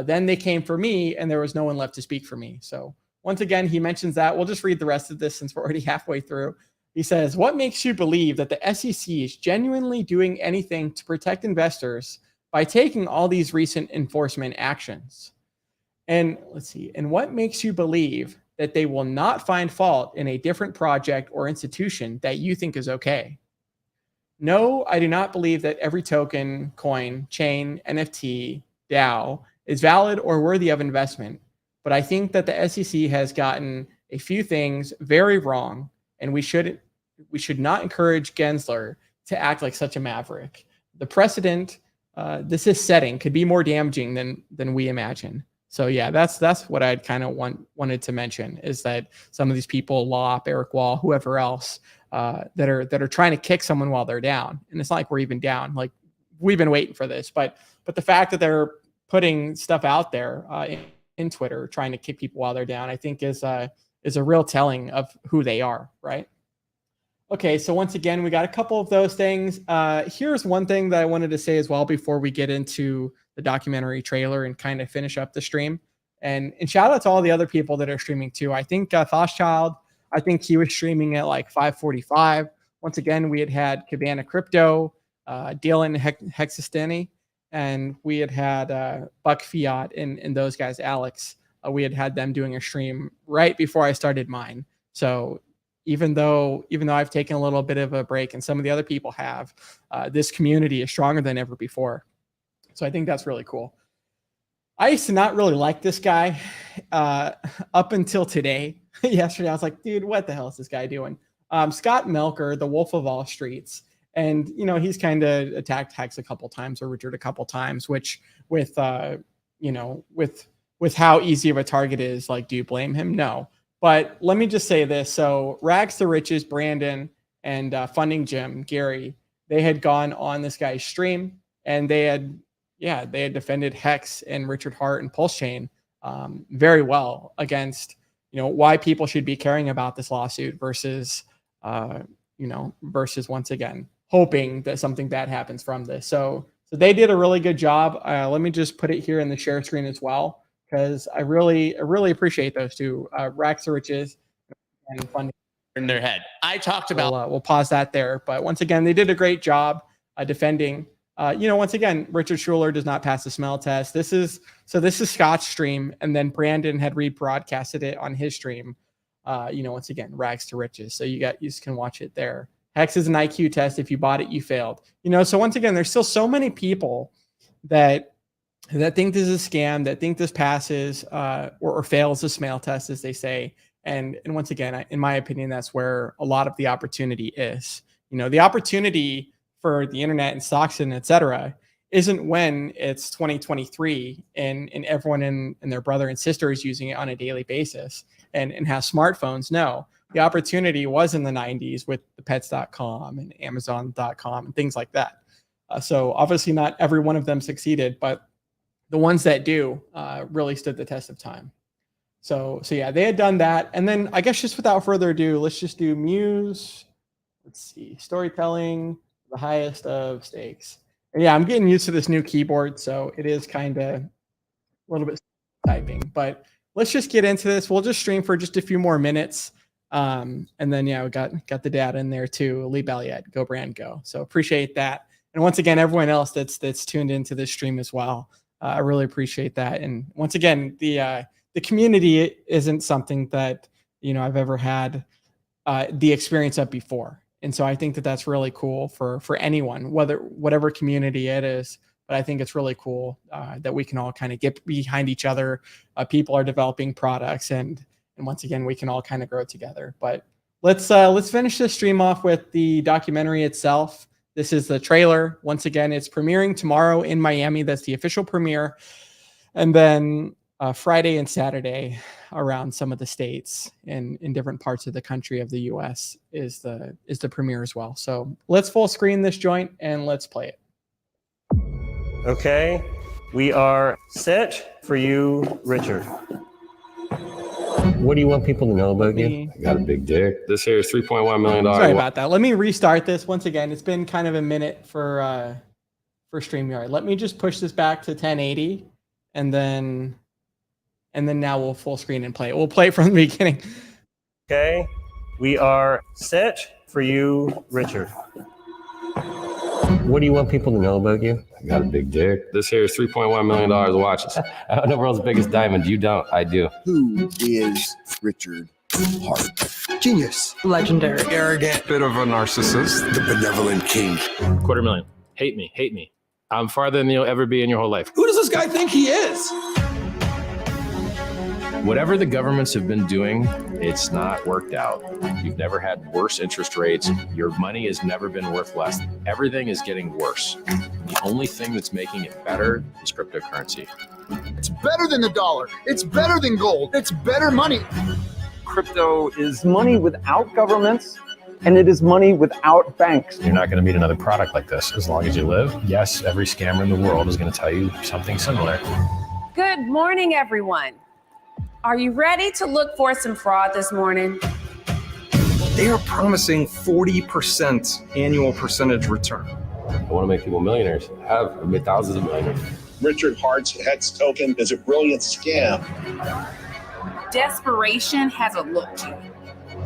Then they came for me, and there was no one left to speak for me. So once again, he mentions that. We'll just read the rest of this since we're already halfway through. He says, what makes you believe that the SEC is genuinely doing anything to protect investors by taking all these recent enforcement actions? And let's see. And what makes you believe that they will not find fault in a different project or institution that you think is okay? No, I do not believe that every token, coin, chain, NFT, DAO is valid or worthy of investment. But I think that the SEC has gotten a few things very wrong, and we should not encourage Gensler to act like such a maverick. The precedent this is setting could be more damaging than we imagine. So yeah, that's what I'd kind of wanted to mention, is that some of these people, Lop, Eric Wall, whoever else, that are trying to kick someone while they're down, and it's not like we're even down. Like, we've been waiting for this, but the fact that they're putting stuff out there in Twitter, trying to kick people while they're down, I think is a real telling of who they are, right? Okay, so once again, we got a couple of those things. Here's one thing that I wanted to say as well before we get into the documentary trailer and kind of finish up the stream. And shout out to all the other people that are streaming too. I think Thoshchild, I think he was streaming at like 5:45. Once again, we had Cabana Crypto, Dylan Hexistani, and we had Buck Fiat and those guys, Alex. We had them doing a stream right before I started mine. So even though I've taken a little bit of a break and some of the other people have, this community is stronger than ever before. So I think that's really cool. I used to not really like this guy up until today. Yesterday, I was like, dude, what the hell is this guy doing? Scott Melker, the Wolf of All Streets. And, he's kind of attacked Hex a couple times or Richard a couple times, which with how easy of a target is, like, do you blame him? No. But let me just say this. So Rags to Riches, Brandon, and Funding Jim, Gary, they had gone on this guy's stream and they had defended Hex and Richard Hart and Pulsechain very well against, why people should be caring about this lawsuit versus once again, hoping that something bad happens from this. So they did a really good job. Let me just put it here in the share screen as well, because I really appreciate those two, Rags to Riches and Funding. In their head. I talked about. We'll pause that there. But once again, they did a great job defending. Once again, Richard Schueler does not pass the smell test. This is Scott's stream, and then Brandon had rebroadcasted it on his stream. Once again, Rags to Riches. So you can watch it there. Hex is an IQ test. If you bought it, you failed. So once again, there's still so many people that think this is a scam, that think this passes or fails the smell test, as they say. And once again, in my opinion, that's where a lot of the opportunity is. The opportunity for the internet and stocks and et cetera isn't when it's 2023 and everyone and their brother and sister is using it on a daily basis and has smartphones. No, the opportunity was in the 90s with the pets.com and amazon.com and things like that. So obviously not every one of them succeeded, but the ones that do really stood the test of time. So yeah, they had done that. And then I guess just without further ado, let's just do Muse. Let's see, storytelling, the highest of stakes. And yeah, I'm getting used to this new keyboard, so it is kind of a little bit typing, but let's just get into this. We'll just stream for just a few more minutes. And then, we got the data in there too. Lee Balliet, go brand, go. So appreciate that. And once again, everyone else that's tuned into this stream as well. I really appreciate that. And once again, the community isn't something that, I've ever had the experience of before. And so I think that that's really cool for anyone, whatever community it is. But I think it's really cool that we can all kind of get behind each other. People are developing products, and once again, we can all kind of grow together. But let's finish this stream off with the documentary itself. This is the trailer. Once again, it's premiering tomorrow in Miami. That's the official premiere. And then Friday and Saturday around some of the states in different parts of the country of the US is the premiere as well. So let's full screen this joint and let's play it. Okay, we are set for you, Richard. What do you want people to know about you? I got a big dick. This here is $3.1 million. Sorry about that. Let me restart this once again. It's been kind of a minute for StreamYard. Let me just push this back to 1080 and then now we'll full screen and play it. We'll play it from the beginning. Okay, we are set for you, Richard. What do you want people to know about you? I got a big dick. This here is $3.1 million of watches. I own the world's biggest diamond. You don't. I do. Who is Richard Hart? Genius. Legendary. Arrogant. Bit of a narcissist. The benevolent king. $250,000. Hate me. I'm farther than you'll ever be in your whole life. Who does this guy think he is? Whatever the governments have been doing, it's not worked out. You've never had worse interest rates. Your money has never been worth less. Everything is getting worse. The only thing that's making it better is cryptocurrency. It's better than the dollar. It's better than gold. It's better money. Crypto is money without governments, and it is money without banks. You're not going to meet another product like this as long as you live. Yes, every scammer in the world is going to tell you something similar. Good morning, everyone. Are you ready to look for some fraud this morning? they are promising 40% annual percentage return. I want to make people millionaires. I've made thousands of millionaires. Richard Hart's Hex token is a brilliant scam. Desperation has a look to it.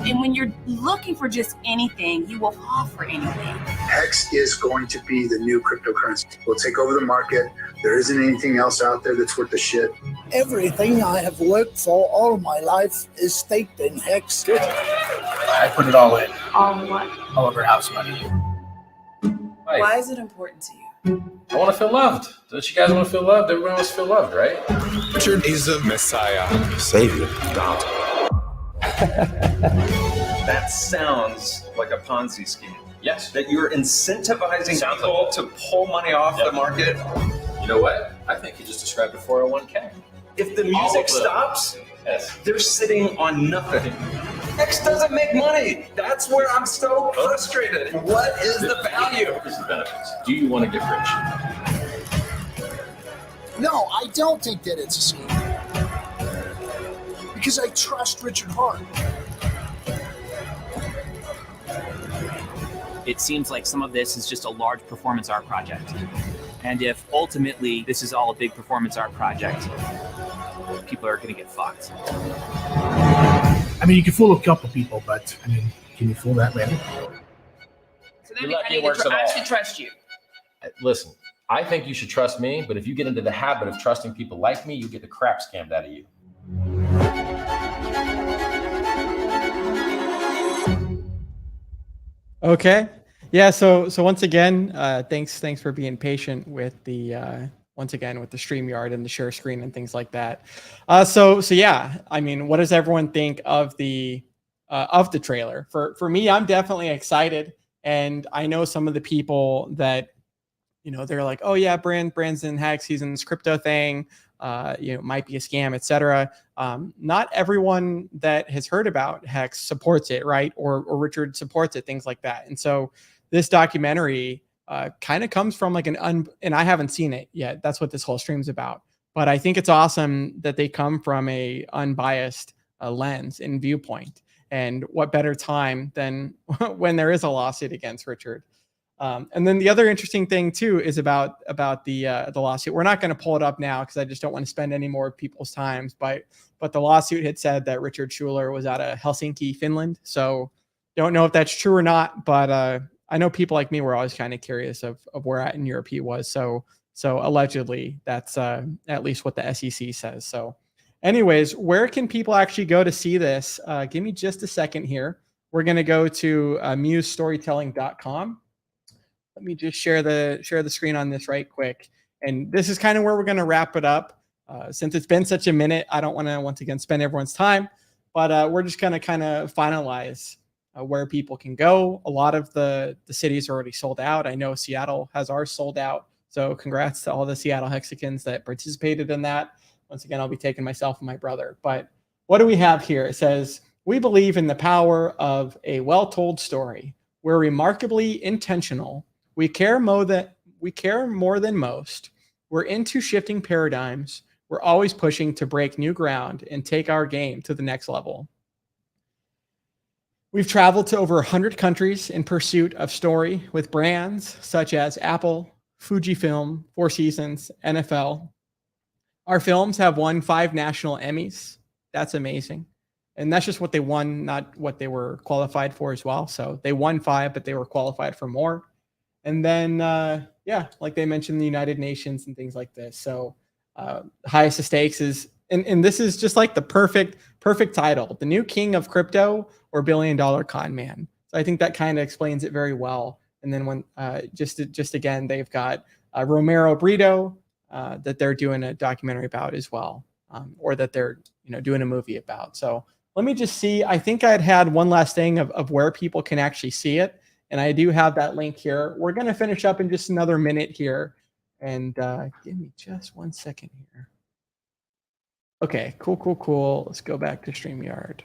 And when you're looking for just anything, you will fall for anything. Hex is going to be the new cryptocurrency. We'll take over the market. There isn't anything else out there that's worth the shit. Everything I have worked for all my life is staked in Hex. Good. I put it all in. All what? All of our house money. Why is it important to you? I want to feel loved. Don't you guys want to feel loved? Everyone wants to feel loved, right? Richard is the Messiah, Savior, God. That sounds like a Ponzi scheme. Yes. That you're incentivizing Sounds people like to pull money off the market. You know what? I think you just described a 401k. If the All music of them. stops, Yes. they're sitting on nothing. X doesn't make money. That's where I'm so frustrated. What is the value? Here's the benefits. Do you want to get rich? No, I don't think that it's a scheme. Because I trust Richard Hart. It seems like some of this is just a large performance art project. And if ultimately this is all a big performance art project, people are going to get fucked. I mean, you can fool a couple people, but I mean, can you fool that many? So that means I should trust you. Listen, I think you should trust me, but if you get into the habit of trusting people like me, you get the crap scammed out of you. Okay. Yeah. So once again, thanks for being patient with the once again with the StreamYard and the share screen and things like that. So yeah, I mean, what does everyone think of the trailer? For me, I'm definitely excited, and I know some of the people that, you know, they're like, oh yeah, Bran's in Hex, he's in this crypto thing, you know, might be a scam, etc. Not everyone that has heard about Hex supports it, right? Or Richard supports it, things like that. And so this documentary kind of comes from like and I haven't seen it yet. That's what this whole stream's about. But I think it's awesome that they come from a unbiased lens and viewpoint. And what better time than when there is a lawsuit against Richard? And then the other interesting thing too is about the lawsuit. We're not going to pull it up now because I just don't want to spend any more people's times. But the lawsuit had said that Richard Schueler was out of Helsinki, Finland. So don't know if that's true or not. But I know people like me were always kind of curious of where at in Europe he was. So allegedly that's at least what the SEC says. So anyways, where can people actually go to see this? Give me just a second here. We're going to go to musestorytelling.com. Let me just share the screen on this right quick. And this is kind of where we're going to wrap it up. Since it's been such a minute, I don't want to once again spend everyone's time, but we're just going to kind of finalize where people can go. A lot of the cities are already sold out. I know Seattle has ours sold out. So congrats to all the Seattle Hexicans that participated in that. Once again, I'll be taking myself and my brother. But what do we have here? It says, we believe in the power of a well-told story. We're remarkably intentional. We care more than most. We're into shifting paradigms. We're always pushing to break new ground and take our game to the next level. We've traveled to over 100 countries in pursuit of story with brands such as Apple, Fujifilm, Four Seasons, NFL. Our films have won 5 national Emmys. That's amazing. And that's just what they won, not what they were qualified for as well. So they won 5, but they were qualified for more. And then, yeah, like they mentioned, the United Nations and things like this. So highest of stakes is, and this is just like the perfect title, the new king of crypto or $1 billion con man. So I think that kind of explains it very well. And then when just again, they've got Romero Brito that they're doing a documentary about as well, or that they're doing a movie about. So let me just see. I think I'd had one last thing of where people can actually see it. And I do have that link here. We're going to finish up in just another minute here. And give me just 1 second here. Okay, cool. Let's go back to StreamYard.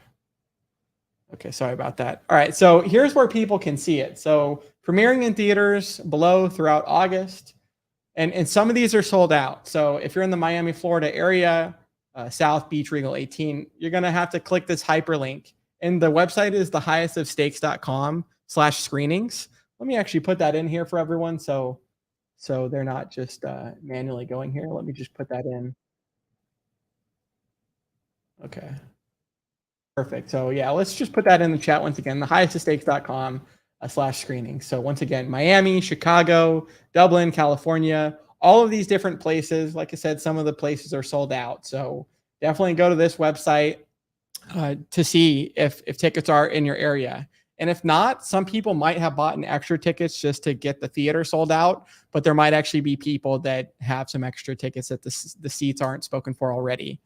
Okay, sorry about that. All right, so here's where people can see it. So premiering in theaters below throughout August. And some of these are sold out. So if you're in the Miami, Florida area, South Beach Regal 18, you're going to have to click this hyperlink. And the website is thehighestofstakes.com/screenings. Let me actually put that in here for everyone. So they're not just manually going here. Let me just put that in. Okay. Perfect. So yeah, let's just put that in the chat once again, thehighestofstakes.com/screenings. So once again, Miami, Chicago, Dublin, California, all of these different places. Like I said, some of the places are sold out. So definitely go to this website. to see if tickets are in your area. And if not, some people might have bought extra tickets just to get the theater sold out, but there might actually be people that have some extra tickets that the seats aren't spoken for already.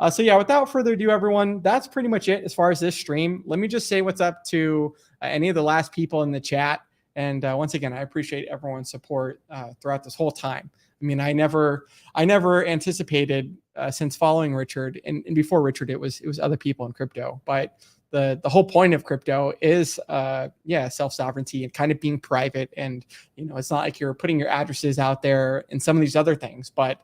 So yeah, without further ado, everyone, that's pretty much it as far as this stream. Let me just say what's up to any of the last people in the chat. And once again, I appreciate everyone's support throughout this whole time. I mean, I never anticipated since following Richard and before Richard, it was other people in crypto, but the whole point of crypto is self-sovereignty and kind of being private. And, it's not like you're putting your addresses out there and some of these other things, but,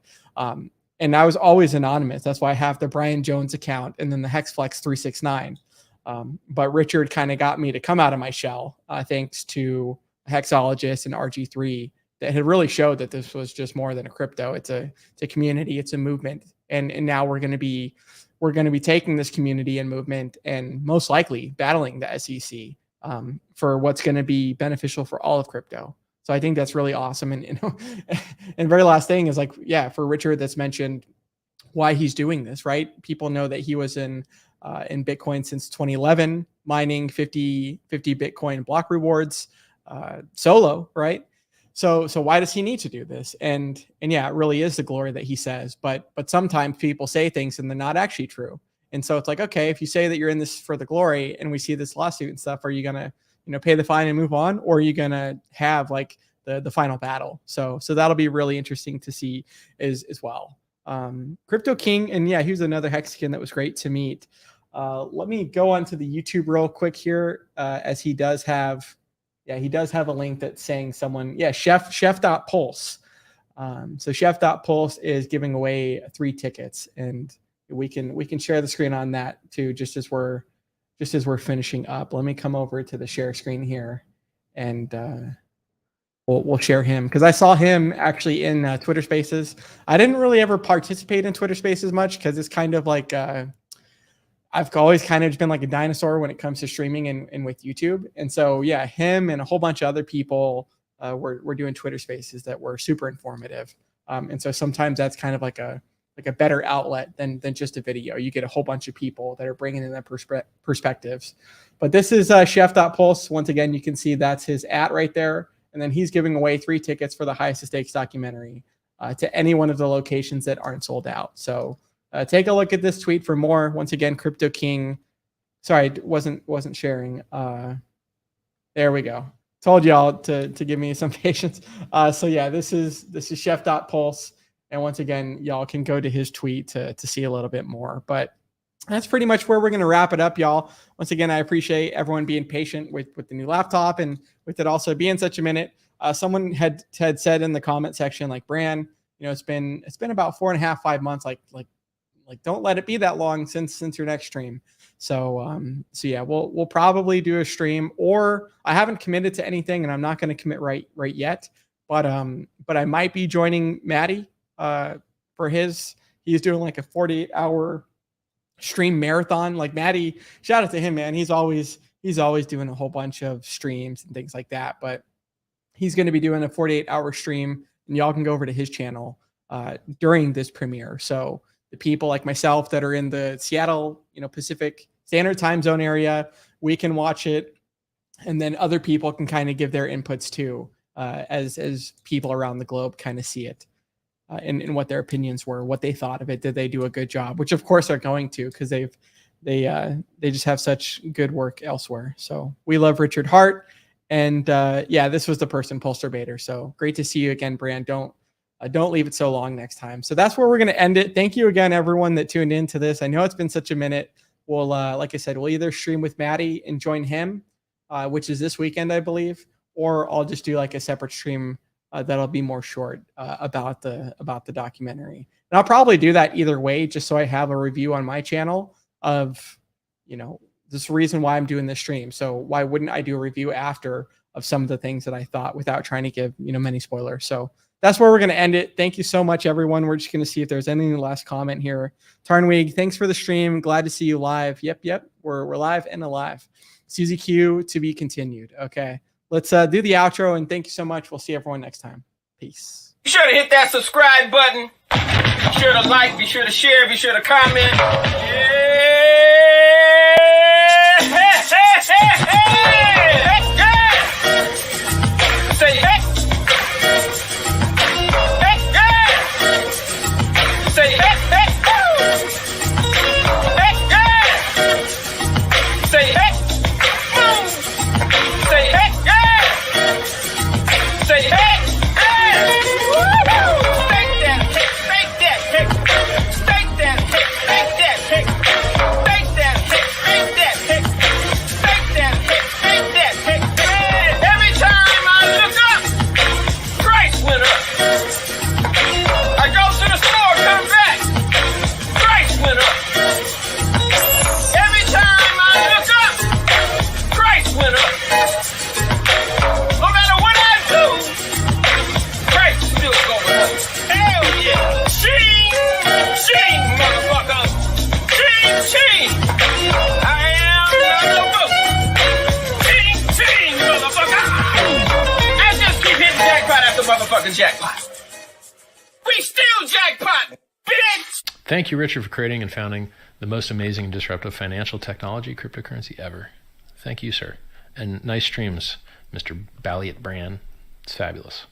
and I was always anonymous. That's why I have the Brian Jones account and then the Hexflex 369. But Richard kind of got me to come out of my shell, thanks to Hexologist and RG3 that had really showed that this was just more than a crypto. It's a community, it's a movement. And now we're going to be taking this community and movement and most likely battling the SEC for what's going to be beneficial for all of crypto. So I think that's really awesome. And and very last thing is for Richard that's mentioned why he's doing this, right? People know that he was in Bitcoin since 2011, mining 50 Bitcoin block rewards solo, right? So why does he need to do this? And yeah, it really is the glory that he says, but sometimes people say things and they're not actually true. And so it's like, okay, if you say that you're in this for the glory and we see this lawsuit and stuff, are you going to pay the fine and move on? Or are you going to have the final battle? So that'll be really interesting to see as well. Crypto King. And yeah, he was another Hexagon that was great to meet. Let me go on to the YouTube real quick here, as he does have a link that's saying chef.pulse. So chef.pulse is giving away 3 tickets, and we can share the screen on that too, just as we're finishing up. Let me come over to the share screen here, and we'll share him because I saw him actually in Twitter Spaces. I didn't really ever participate in Twitter Spaces much because it's kind of like I've always kind of been like a dinosaur when it comes to streaming and with YouTube. And so, yeah, him and a whole bunch of other people were doing Twitter Spaces that were super informative. And so sometimes that's kind of like a better outlet than just a video. You get a whole bunch of people that are bringing in their perspectives. But this is chef.pulse. Once again, you can see that's his @ right there. And then he's giving away 3 tickets for the Highest of Stakes documentary to any one of the locations that aren't sold out. So take a look at this tweet for more. Once again, Crypto King. Sorry, wasn't sharing. There we go. Told y'all to give me some patience. So yeah, this is chef.pulse. And once again, y'all can go to his tweet to see a little bit more. But that's pretty much where we're going to wrap it up, y'all. Once again, I appreciate everyone being patient with the new laptop and with it also being such a minute. Someone had said in the comment section, like, Bran, it's been about 4.5, 5 months. Like don't let it be that long since your next stream. So yeah, we'll probably do a stream, or I haven't committed to anything and I'm not going to commit right yet. But I might be joining Maddie for he's doing like a 48-hour stream marathon. Like Maddie, shout out to him, man. He's always doing a whole bunch of streams and things like that. But he's going to be doing a 48-hour stream, and y'all can go over to his channel during this premiere. So the people like myself that are in the Seattle, Pacific Standard Time Zone area, we can watch it, and then other people can kind of give their inputs too, as people around the globe kind of see it, and what their opinions were, what they thought of it. Did they do a good job? Which of course they're going to, because they just have such good work elsewhere. So we love Richard Hart, and this was the person, Pulster Bader. So great to see you again, Bran. Don't leave it so long next time. So that's where we're going to end it. Thank you again, everyone that tuned into this. I know it's been such a minute. We'll, like I said, we'll either stream with Maddie and join him, which is this weekend, I believe, or I'll just do like a separate stream that'll be more short about the documentary. And I'll probably do that either way, just so I have a review on my channel of, this reason why I'm doing this stream. So why wouldn't I do a review after of some of the things that I thought without trying to give, many spoilers. So that's where we're going to end it. Thank you so much, everyone. We're just going to see if there's any last comment here. Tarnwig, thanks for the stream. Glad to see you live. Yep. We're live and alive. Susie Q, to be continued. Okay. Let's do the outro, and thank you so much. We'll see everyone next time. Peace. Be sure to hit that subscribe button. Be sure to like, be sure to share, be sure to comment. Yeah. jackpot, bitch! Thank you, Richard, for creating and founding the most amazing and disruptive financial technology cryptocurrency ever. Thank you, sir. And nice streams, Mr. BallietBran. It's fabulous.